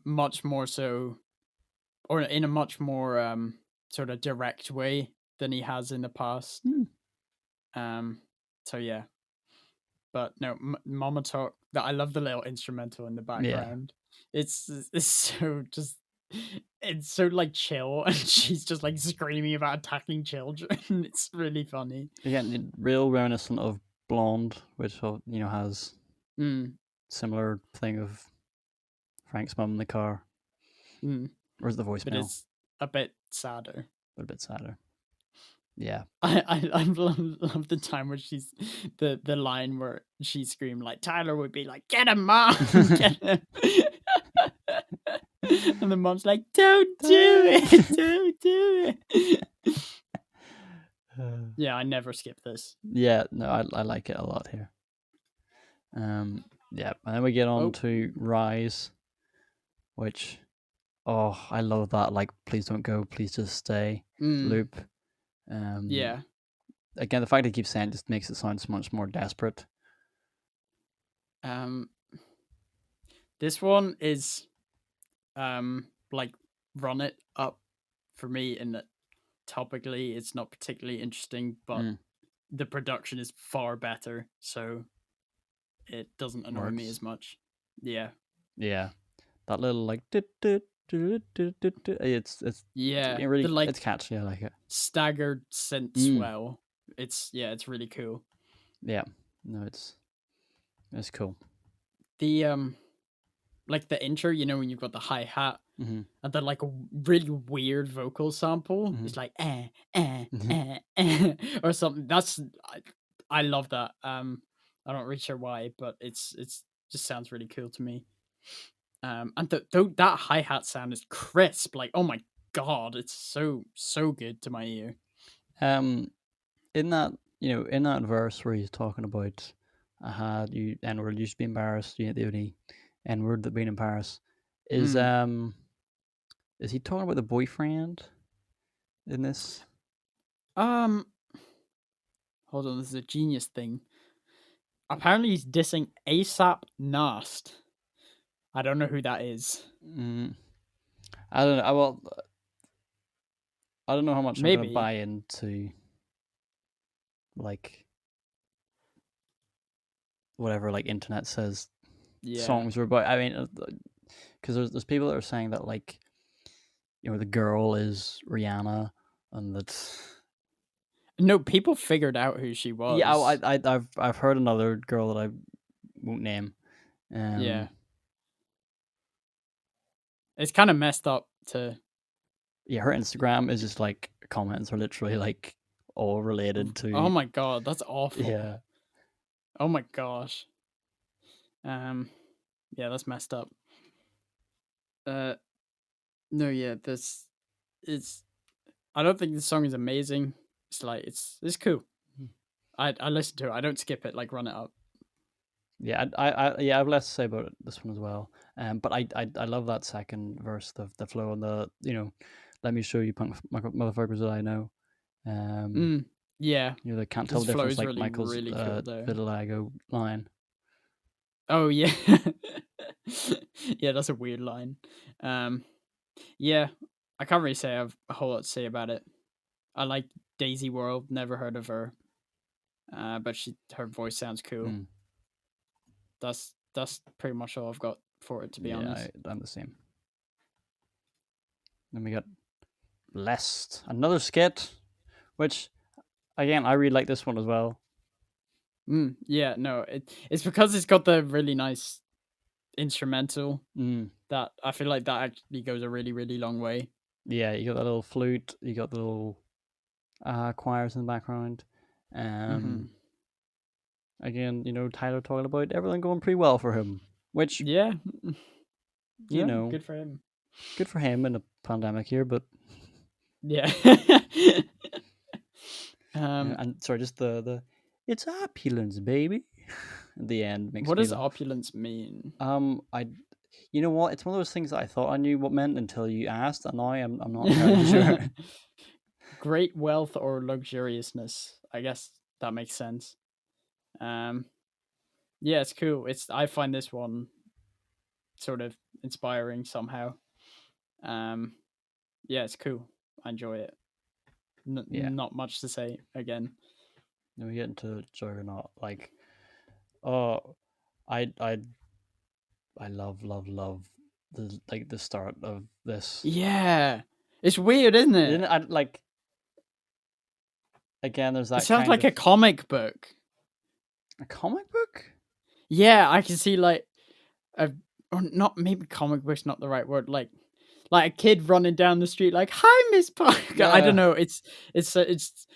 much more so, or in a much more sort of direct way than he has in the past. Hmm. So yeah, but no, Mama Talk. That I love the little instrumental in the Yeah. background. It's so just. It's so like chill, and she's just like screaming about attacking children. It's really funny. Again, real reminiscent of Blonde, which has Mm, similar thing of Frank's mum in the car. mm. Where's the But voicemail? it's a bit sadder. But a bit sadder. Yeah. I love the time where she's the line where she screamed like Tyler would be like, "Get him, mom, get him," and the mom's like, "Don't do it, don't do it." Yeah, I never skip this. Yeah, no, I like it a lot here. Yeah, and then we get on Oh, to Rise, which I love that. Like, please don't go, please just stay. mm, Loop. Um, yeah. Again, the fact that he keeps saying it just makes it sound so much more desperate. Um, this one is like run it up for me in that topically it's not particularly interesting, but Mm, the production is far better, so it doesn't annoy me works. as much. Yeah. Yeah, that little like it's Yeah. The really like it's catchy. I like it. staggered synth Mm, swell. It's really cool. yeah, no, it's cool. The like the intro, when you've got the hi hat Mm-hmm. and then like a really weird vocal sample. Mm-hmm. It's like or something. I love that. I'm not really sure why, but it's just sounds really cool to me. And that hi hat sound is crisp. Like, oh my god, it's so good to my ear. um, in that in that verse where he's talking about I had you N word used to be embarrassed, the only N word that being in Paris is Mm. is he talking about the boyfriend in this? Um, hold on, this is a genius thing. Apparently, he's dissing ASAP Nast. I don't know who that is. Mm, I don't know. I don't know how much I'm gonna Maybe. buy into like whatever like internet says Yeah. songs are about. I mean, because there's people that are saying that like the girl is Rihanna and that No, people figured out who she yeah was. I've heard another girl that I won't name. Yeah. Um, It's kind of messed up to. yeah, her Instagram is just like comments are literally like all related Oh to my god, that's awful. yeah. Oh my gosh. Um, yeah, that's messed up. Uh, no, yeah, this it's. I don't think this song is amazing. It's like it's cool. I listen to it. I don't skip it. Like run it up. Yeah, I have less to say about this one as well. But I love that second verse, the flow and the let me show you punk motherfuckers that I know. Um, Mm, yeah, they can't tell this the flow difference is like really Michael's really cool there. vitiligo line. Oh yeah, yeah, that's a weird line. Um, yeah, I can't really say I have a whole lot to say about it. I like Daisy World. Never heard of her, but her voice sounds cool. Mm, That's pretty much all I've got for it, to be yeah, honest. I'm the same. Then we got Lest, another skit, which again I really like this one as well. Yeah, no, it's because it's got the really nice instrumental Mm, that I feel like that actually goes a really really long way. Yeah, you got the little flute, you got the little choirs in the background. Mm-hmm. Again, Tyler talking about everything going pretty well for him, which, Yeah, you yeah, know, good for him. good for him in a pandemic here, but Yeah. and sorry, just the it's opulence, baby. At the end makes What me does laugh. opulence mean? I, you know what? It's one of those things that I thought I knew what meant until you asked, and now I'm not entirely sure. Great wealth or luxuriousness. I guess that makes sense. Um, yeah, it's cool. I find this one sort of inspiring somehow. Um, yeah, it's cool. I enjoy it. Yeah, Not much to say again. then we get into Juggernaut. Like, oh, I I love the start of this. Yeah, it's weird, isn't Didn't it? I like again? There's It that sounds kind like of a comic book. a comic book. Yeah, I can see like a or not maybe comic book's not the right word. Like a kid running down the street, like "Hi, Miss Parker." I don't Yeah. know. It's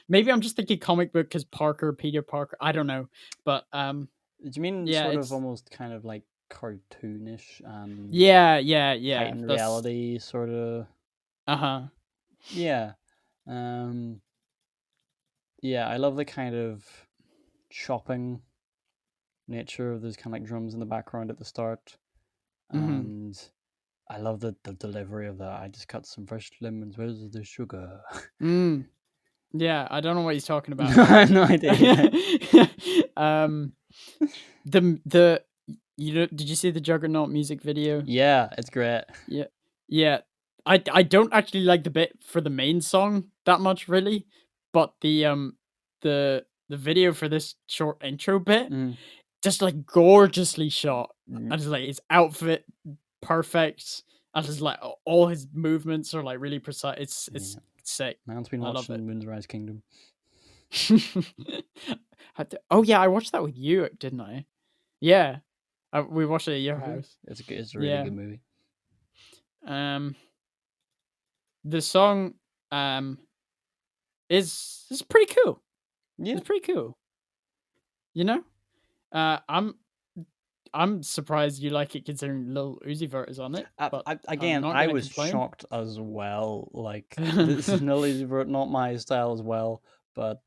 maybe I'm just thinking comic book because Parker, Peter Parker. I don't know, but Do you mean yeah, sort of it's almost kind of like cartoonish and yeah. heightened That's reality sort of? uh-huh. Yeah. Um. Yeah, I love the kind of chopping nature of those kind of like drums in the background at the start, Mm-hmm. and I love the delivery of that. I just cut some fresh lemons. Where's the sugar? Mm. Yeah, I don't know what he's talking about, I but have no idea. um the did you see the Juggernaut music video? Yeah, it's great. Yeah. Yeah. I don't actually like the bit for the main song that much really, but the video for this short intro bit Mm. just like gorgeously shot. Mm, And just like his outfit perfect. And just like all his movements are like really precise. It's yeah, sick. man's been I love it. watching Moonrise Kingdom. Oh yeah, I watched that with you, didn't I? Yeah. We watched it at your Did we? house. It's good. It's a really Yeah. good movie. Um the song is pretty cool. Yeah. It's pretty cool. You know? Uh I'm I'm surprised you like it considering Lil Uzi Vert is on it, but I'm Again, not I gonna was complain. shocked as well. Like this is not my style as well, but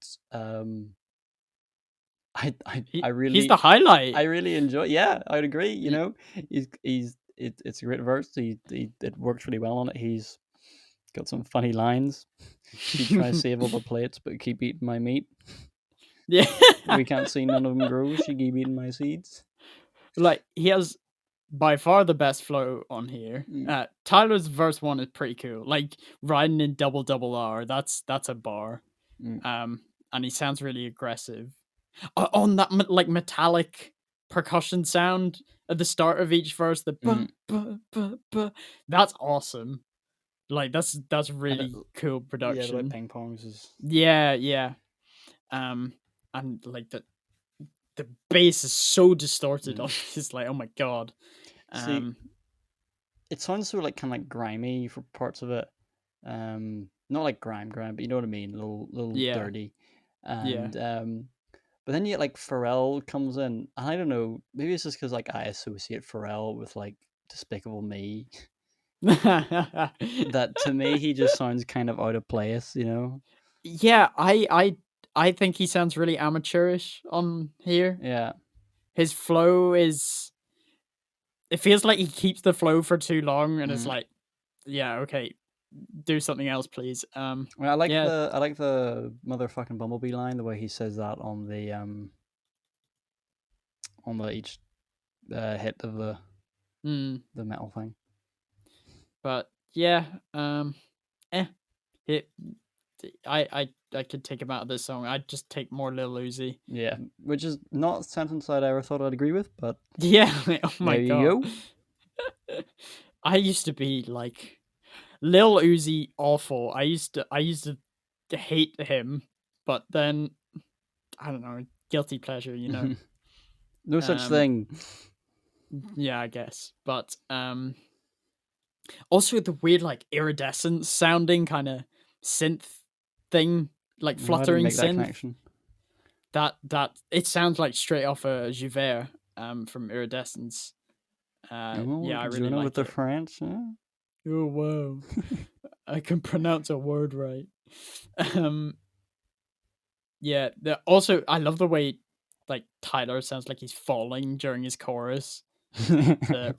I He's the really highlight. enjoy. Yeah, I'd agree. Y- It's a great verse. It works really well on it. He's got some funny lines. She tries to save all the plates, but keep eating my meat. yeah. We can't see none of them grow. She keep eating my seeds. Like he has by far the best flow on here. Mm, Tyler's verse 1 is pretty cool. Like riding in double double R, that's a bar. mm, Um and he sounds really aggressive. On that like metallic percussion sound at the start of each verse, the mm. that's awesome. Like that's And really cool yeah, the way production. ping pongs is. Yeah. Um, and like the bass is so distorted Mm. on this. Like, oh my god. See, Um, it sounds so like kind of like grimy for parts of it. Not like grime, but you know what I mean. Little yeah, dirty, yeah. and but then you get like Pharrell comes in, and I don't know. Maybe it's just because like I associate Pharrell with like Despicable Me. That to me he just sounds kind of out of place. yeah, I think he sounds really amateurish on here. Yeah. His flow is it feels like he keeps the flow for too long and it's Mm. like, yeah, okay, do something else, please. I mean, I like Yeah. the motherfucking Bumblebee line, the way he says that on the each hit of Mm, the metal thing. but yeah, eh. It I could take him out of this song. I'd just take more Lil Uzi. Yeah, which is not a sentence I'd ever thought I'd agree with, but Yeah, oh my there you god. go. I used to be like Lil Uzi awful. I used to hate him, but then I don't know, guilty pleasure, you know. No such Um thing. yeah, I guess. But Also, the weird like iridescent sounding kind of synth thing, like I didn't fluttering make that synth. connection. That it sounds like straight off a Jouvert from Iridescence. Oh, Yeah, look I at really Jonah with like the it. French. Yeah. Oh wow, I can pronounce a word right. Um, yeah. Also, I love the way like Tyler sounds like he's falling during his chorus. The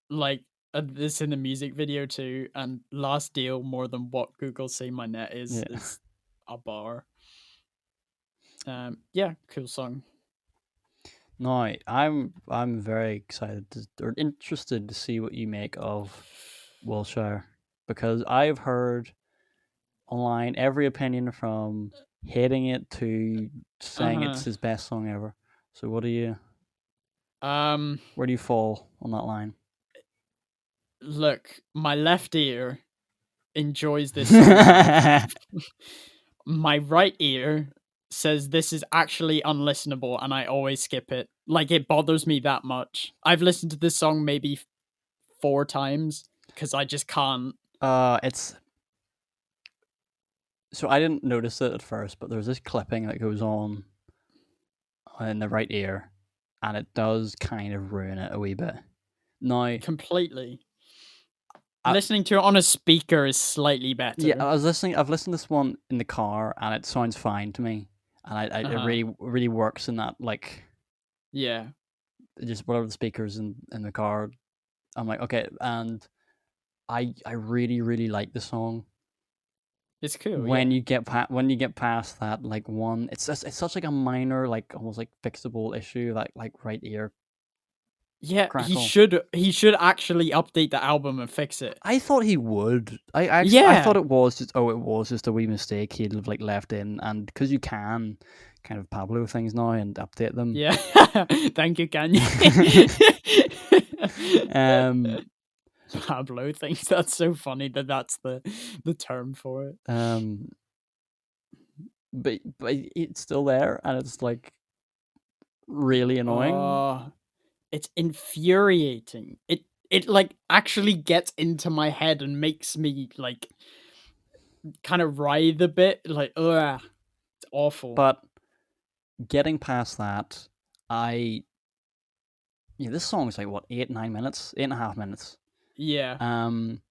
like this in the music video too. And last deal more than what Google say my net Yeah. is a bar. Yeah, cool song. No, I'm very excited or interested to see what you make of Wilshire, because I've heard online every opinion from hating it to Uh saying huh. it's his best song ever. So Um, where do you fall on that line? look, my left ear enjoys this song enough. My right ear says this is actually unlistenable and I always skip it. Like it bothers me that much. I've listened to this song maybe 4 times because I just can't. It's so I didn't notice it at first, but there's this clipping that goes on in the right ear, and it does kind of ruin it a wee bit. Now, Completely. I, Listening to it on a speaker is slightly yeah, better. I was listening. I've listened to this one in the car, and it sounds fine to me, and Uh it huh. really works in that, like, Yeah. just whatever the speakers in the car. I'm like, okay, and I really like the song. It's cool. When Yeah. you get when you get past that, like, one, it's such like a minor, like, almost like fixable issue, like right ear Yeah. crackle. He should actually update the album and fix it. I thought he would. I thought Yeah. it was just a wee mistake he'd have, like, left in, and because you can kind of Pablo things now and update them. Yeah. Thank you, Kanye. um Pablo thinks that's so funny that that's the term for it. um but it's still there, and it's like really annoying. Oh, it's infuriating. It like actually gets into my head and makes me like kind of writhe a bit. Like, ugh, it's awful. But getting past that, I this song's like, what, 8.5 minutes, 8.5 minutes. Yeah, Um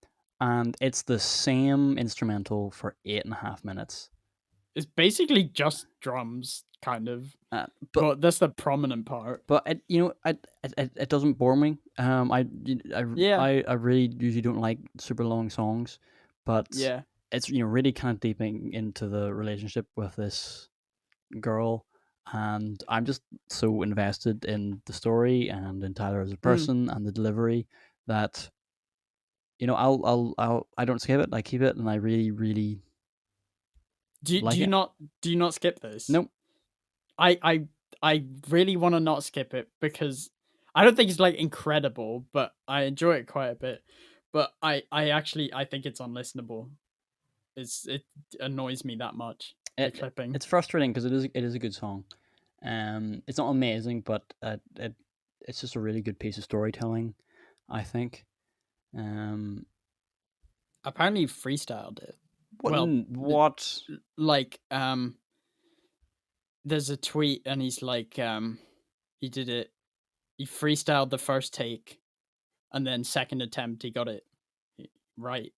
and it's the same instrumental for 8.5 minutes. it's basically just drums, kind of. Uh, but But that's the prominent part. But it doesn't bore me. Yeah, I really usually don't like super long songs, but yeah. it's, really kind of deeping into the relationship with this girl, and I'm just so invested in the story and in Tyler as a Mm. person and the delivery that, I don't skip it. I keep it, and I really Do like you it. not skip this? Nope. I I I really want to not skip it because I don't think it's like incredible, but I enjoy it quite a bit. But I think it's unlistenable. It annoys me that much. The clipping. It's frustrating because it is a good song. It's not amazing, but it's just a really good piece of storytelling, I think. Um, Apparently freestyled it. what Well, what? like there's a tweet and he's like he did it. He freestyled the first take and then second attempt he got it right,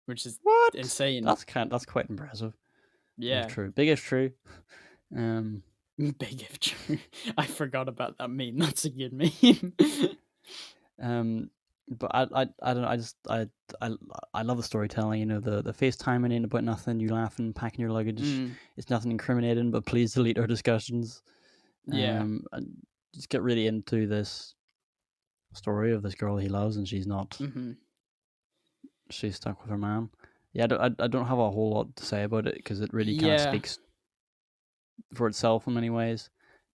which is What? insane. That's quite impressive. If Yeah. true, big if true. Um, Big if true. I forgot about that meme. That's a good meme. um, but I don't know. I I love the storytelling. The FaceTiming ain't about nothing. You laughing, packing your luggage. Mm, It's nothing incriminating, but please delete our discussions. yeah. I just get really into this story of this girl he loves, and Hmm. she's stuck with her man. Yeah, I don't have a whole lot to say about it because it really kind of Yeah. speaks for itself in many ways.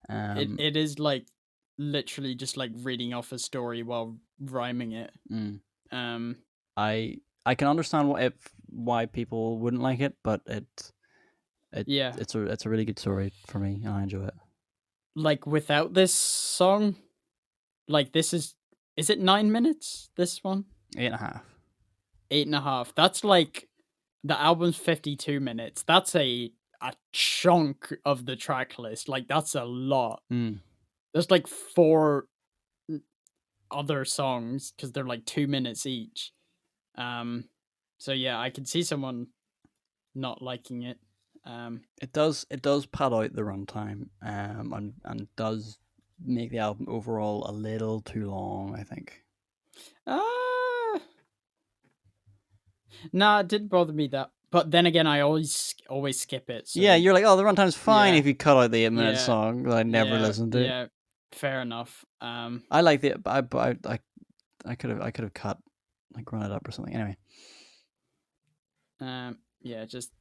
It is like literally just like reading off a story while rhyming it. mm, Um I I can understand why people wouldn't like it, but it yeah. it's a really good story for me, and I enjoy it. Like without this song, like this is it 9 minutes? This one? 8.5. 8.5. That's like the album's 52 minutes. That's a chunk of the track list. Like that's a lot. There's like 4 other songs because they're like 2 minutes each. So yeah, I can see someone not liking it. It does pad out the runtime, and does make the album overall a little too long, I think. Nah, it didn't bother me that. But then again, I always skip it. So Yeah, you're like, oh, the runtime's fine if you cut out the 8-minute yeah, song that I never listened to. Yeah, fair enough. I like the, but I could have cut, like, run it up or something. Anyway. Yeah, just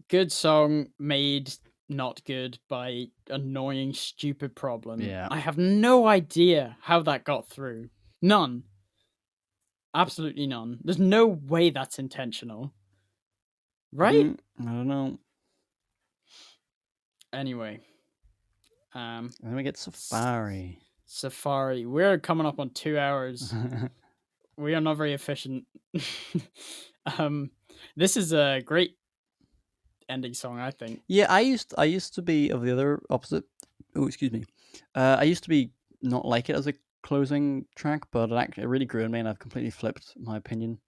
good song made not good by annoying, stupid problem. Yeah. I have no idea how that got through. None. Absolutely none. There's no way that's intentional. Right? I don't know. Anyway. And then we get Safari. Safari. We're coming up on 2 hours. We are not very efficient. This is a great ending song, I think. Yeah, I used to be of the other opposite. Oh, excuse me. I used to be not like it as a closing track, but it really grew on me, and I've completely flipped my opinion.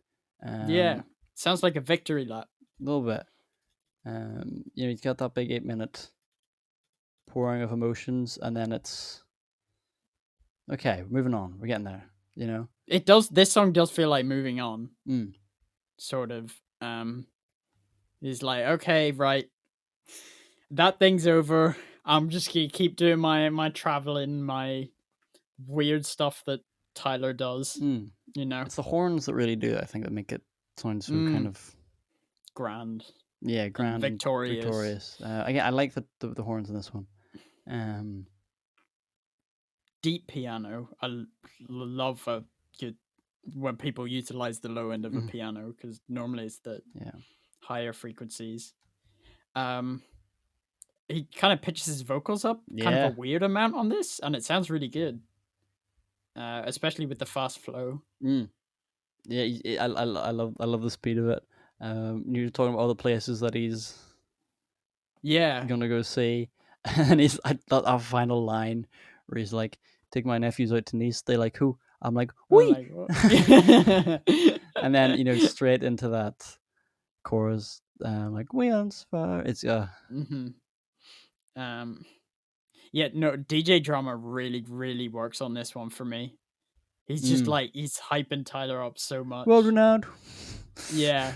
Yeah, sounds like a victory lap. A little bit. He's got that big 8-minute pouring of emotions, and then it's okay. Moving on. We're getting there. It does. This song does feel like moving on. Sort of. He's like, okay, right. That thing's over. I'm just gonna keep doing my traveling, my weird stuff that Tyler does. It's the horns that really do it, I think, that make it sound so kind of grand. Yeah, grand, and victorious. Again, I like the horns in this one. Deep piano. I love when people utilize the low end of a piano, because normally it's the higher frequencies. He kind of pitches his vocals up kind of a weird amount on this, and it sounds really good, especially with the fast flow. Yeah, I love the speed of it. You're talking about all the places that he's gonna go see, and he's that final line where he's like, "Take my nephews out to Nice." They like, who? I'm like, "Wee!" And then straight into that chorus, like, "We on fire." It's Yeah, no, DJ Drama really, really works on this one for me. He's just like, he's hyping Tyler up so much. World renowned. Yeah.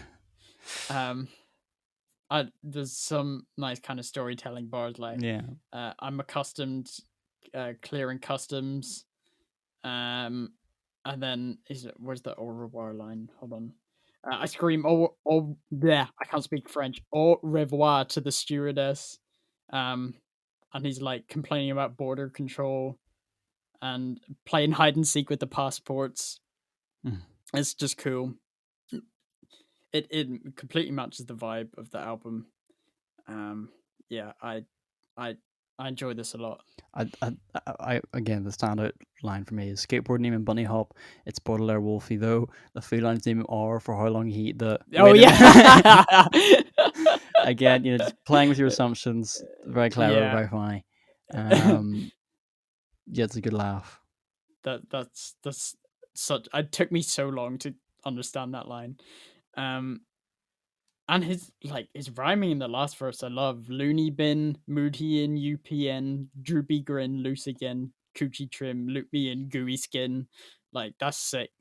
There's some nice kind of storytelling bars, like, I'm accustomed clearing customs. And then where's the au revoir line? Hold on. I scream, I can't speak French. Au revoir to the stewardess. And he's like complaining about border control and playing hide and seek with the passports. It's just cool. It completely matches the vibe of the album. Yeah, I enjoy this a lot. I again, the standout line for me is skateboard name and bunny hop. It's Baudelaire Wolfie though. The feline's name R for how long he the. Oh yeah. Again, just playing with your assumptions. Very clever, very funny. Yeah, it's a good laugh. That's such. It took me so long to understand that line. And his rhyming in the last verse, I love. Loony bin, moody in, UPN, droopy grin, loose again, coochie trim, loop me in, gooey skin. Like, that's sick.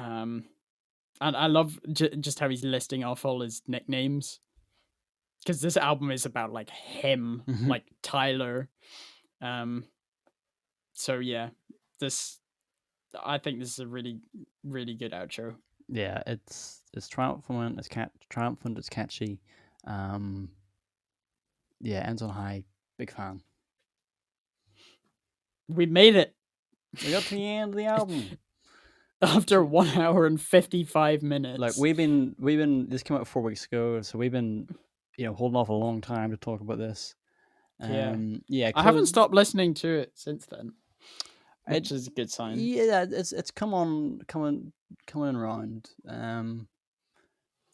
And I love just how he's listing off all his nicknames, because this album is about like him, like Tyler. So yeah, I think this is a really, really good outro. Yeah, it's triumphant. It's triumphant. It's catchy. Yeah, ends on high. Big fan. We made it. We got to the end of the album after 1 hour and 55 minutes. Like we've been. This came out 4 weeks ago, so we've been, holding off a long time to talk about this. Yeah. I haven't stopped listening to it since then. which is a good sign. Yeah, it's coming around.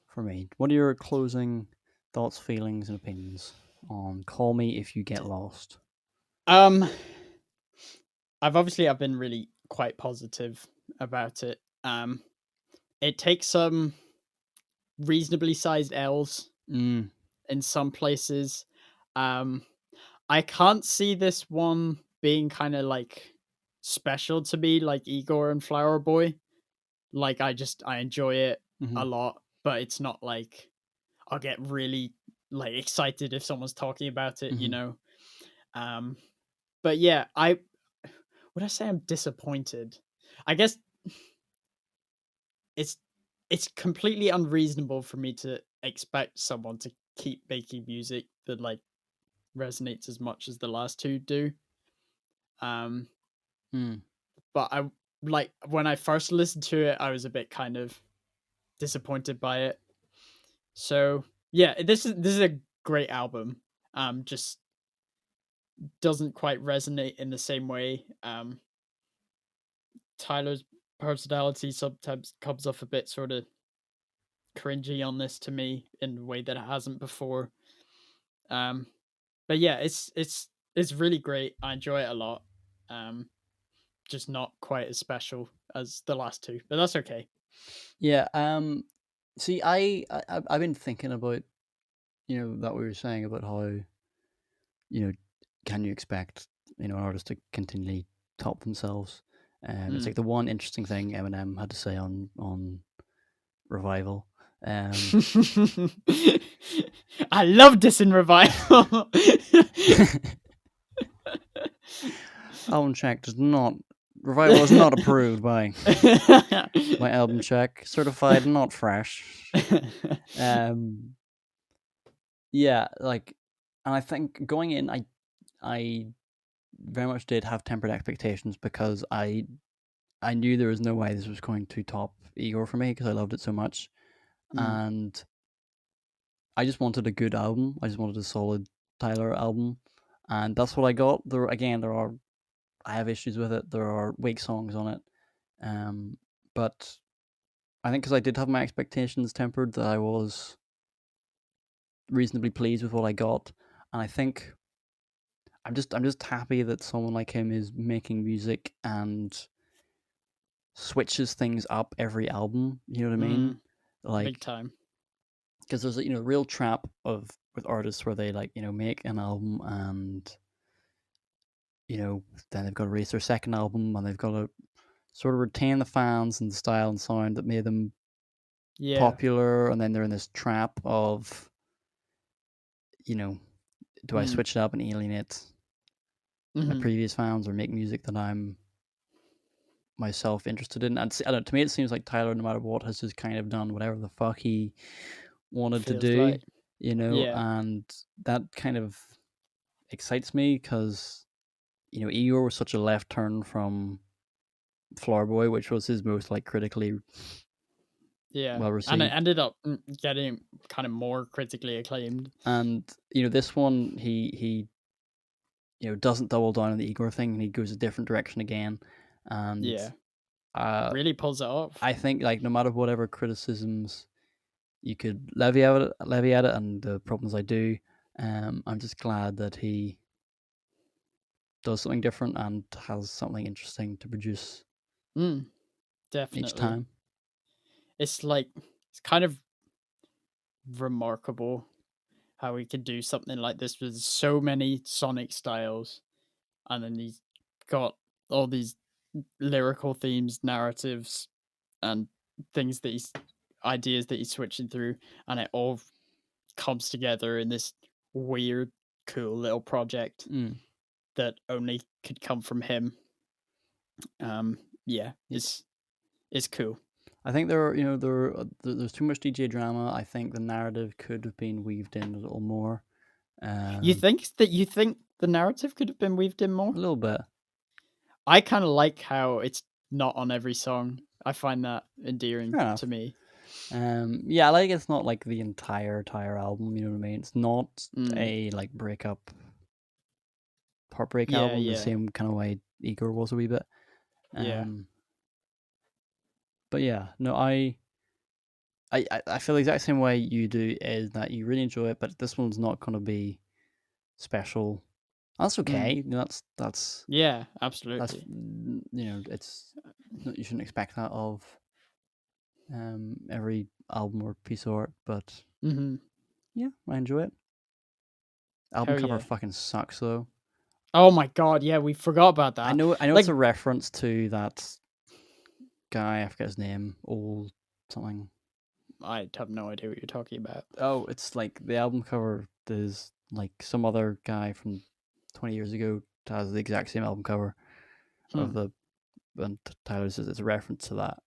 For me, what are your closing thoughts, feelings, and opinions on "Call Me If You Get Lost"? I've been really quite positive about it. It takes some reasonably sized L's Mm. in some places. I can't see this one being kind of like special to me, like Igor and Flower Boy. Like I enjoy it Mm-hmm. a lot, but it's not like I'll get really like excited if someone's talking about it, you Mm-hmm. know. But yeah, I would I say I'm disappointed. I guess it's it's completely unreasonable for me to expect someone to keep making music that like resonates as much as the last two do. Um, Mm. but I like when I first listened to it, I was a bit kind of disappointed by it. So yeah, this is a great album. Just doesn't quite resonate in the same way. Tyler's personality sometimes comes off a bit sort of cringy on this to me in a way that it hasn't before. Um, but yeah, it's really great. I enjoy it a lot. Um, just not quite as special as the last two, but that's okay. Yeah. See, I've been thinking about that we were saying about how can you expect an artist to continually top themselves? It's like the one interesting thing Eminem had to say on Revival. I love this in Revival. Album Check does not Revival is not approved by Album Check, certified not fresh. Yeah, like, and I think going in, I very much did have tempered expectations because I knew there was no way this was going to top Igor for me because I loved it so much, and I just wanted a good album. I just wanted a solid Tyler album, and that's what I got. I have issues with it. There are weak songs on it, but I think because I did have my expectations tempered, that I was reasonably pleased with what I got, and I think I'm just happy that someone like him is making music and switches things up every album. You know what I mean? Big Like, time. because there's a real trap with artists where they make an album and then they've got to release their second album and they've got to sort of retain the fans and the style and sound that made them popular, and then they're in this trap of do I switch it up and alienate my previous fans or make music that I'm myself interested in? And I don't, to me it seems like Tyler, no matter what, has just kind of done whatever the fuck he wanted to do, Like. and that kind of excites me because Igor was such a left turn from Flower Boy, which was his most critically well received, and it ended up getting kind of more critically acclaimed. And this one, he doesn't double down on the Igor thing, and he goes a different direction again, and really pulls it off. I think no matter whatever criticisms you could levy at it, and the problems I do, I'm just glad that he does something different and has something interesting to produce. Definitely. Each time. It's kind of remarkable how he could do something like this with so many sonic styles, and then he's got all these lyrical themes, narratives, and ideas that he's switching through, and it all comes together in this weird, cool little project that only could come from him. It's cool. I think there's too much DJ drama. I think the narrative could have been weaved in a little more. You think the narrative could have been weaved in more? A little bit. I kind of like how it's not on every song. I find that endearing to me. Yeah, it's not like the entire album. You know what I mean? It's not a breakup, heartbreak album the same kind of way Igor was a wee bit. Yeah. But yeah, no, I feel the exact same way you do. Is that you really enjoy it, but this one's not going to be special. That's okay. That's Yeah, that's absolutely. it's you shouldn't expect that of every album or piece of art. But Mm-hmm. yeah, I enjoy it. Album Hell cover yeah. fucking sucks though. Oh my god, yeah, we forgot about I that. know it's Like, a reference to that guy. I forget his name. Old something. I have no idea what you're talking about. Oh, it's like the album cover is like some other guy from 20 years ago has the exact same album cover of Hmm. the and Tyler says it's a reference to that,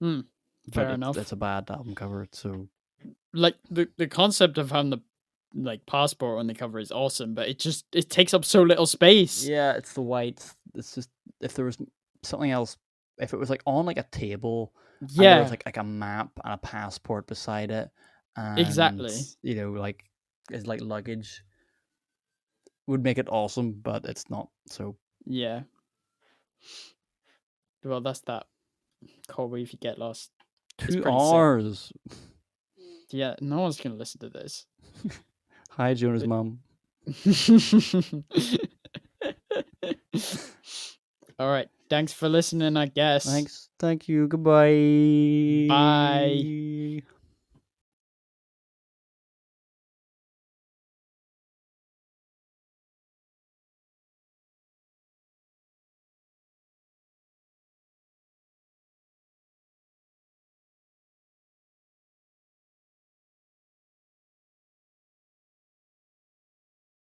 Hmm. but Fair it's enough. a bad album cover. So Like the concept of having the like passport on the cover is awesome, but it takes up so little space. yeah, it's the white. It's just if there was something else, if it was like on like a table and there was Yeah, like a map and a passport beside it, and exactly. like it's like luggage would make it awesome, but it's not. So Yeah. Well, that's that. Call if you get lost. It's two pretty sick. R's. Yeah, no one's gonna listen to this. Hi, Jonah's But mom. all right. Thanks for listening, I guess. Thanks. Thank you. Goodbye. Bye.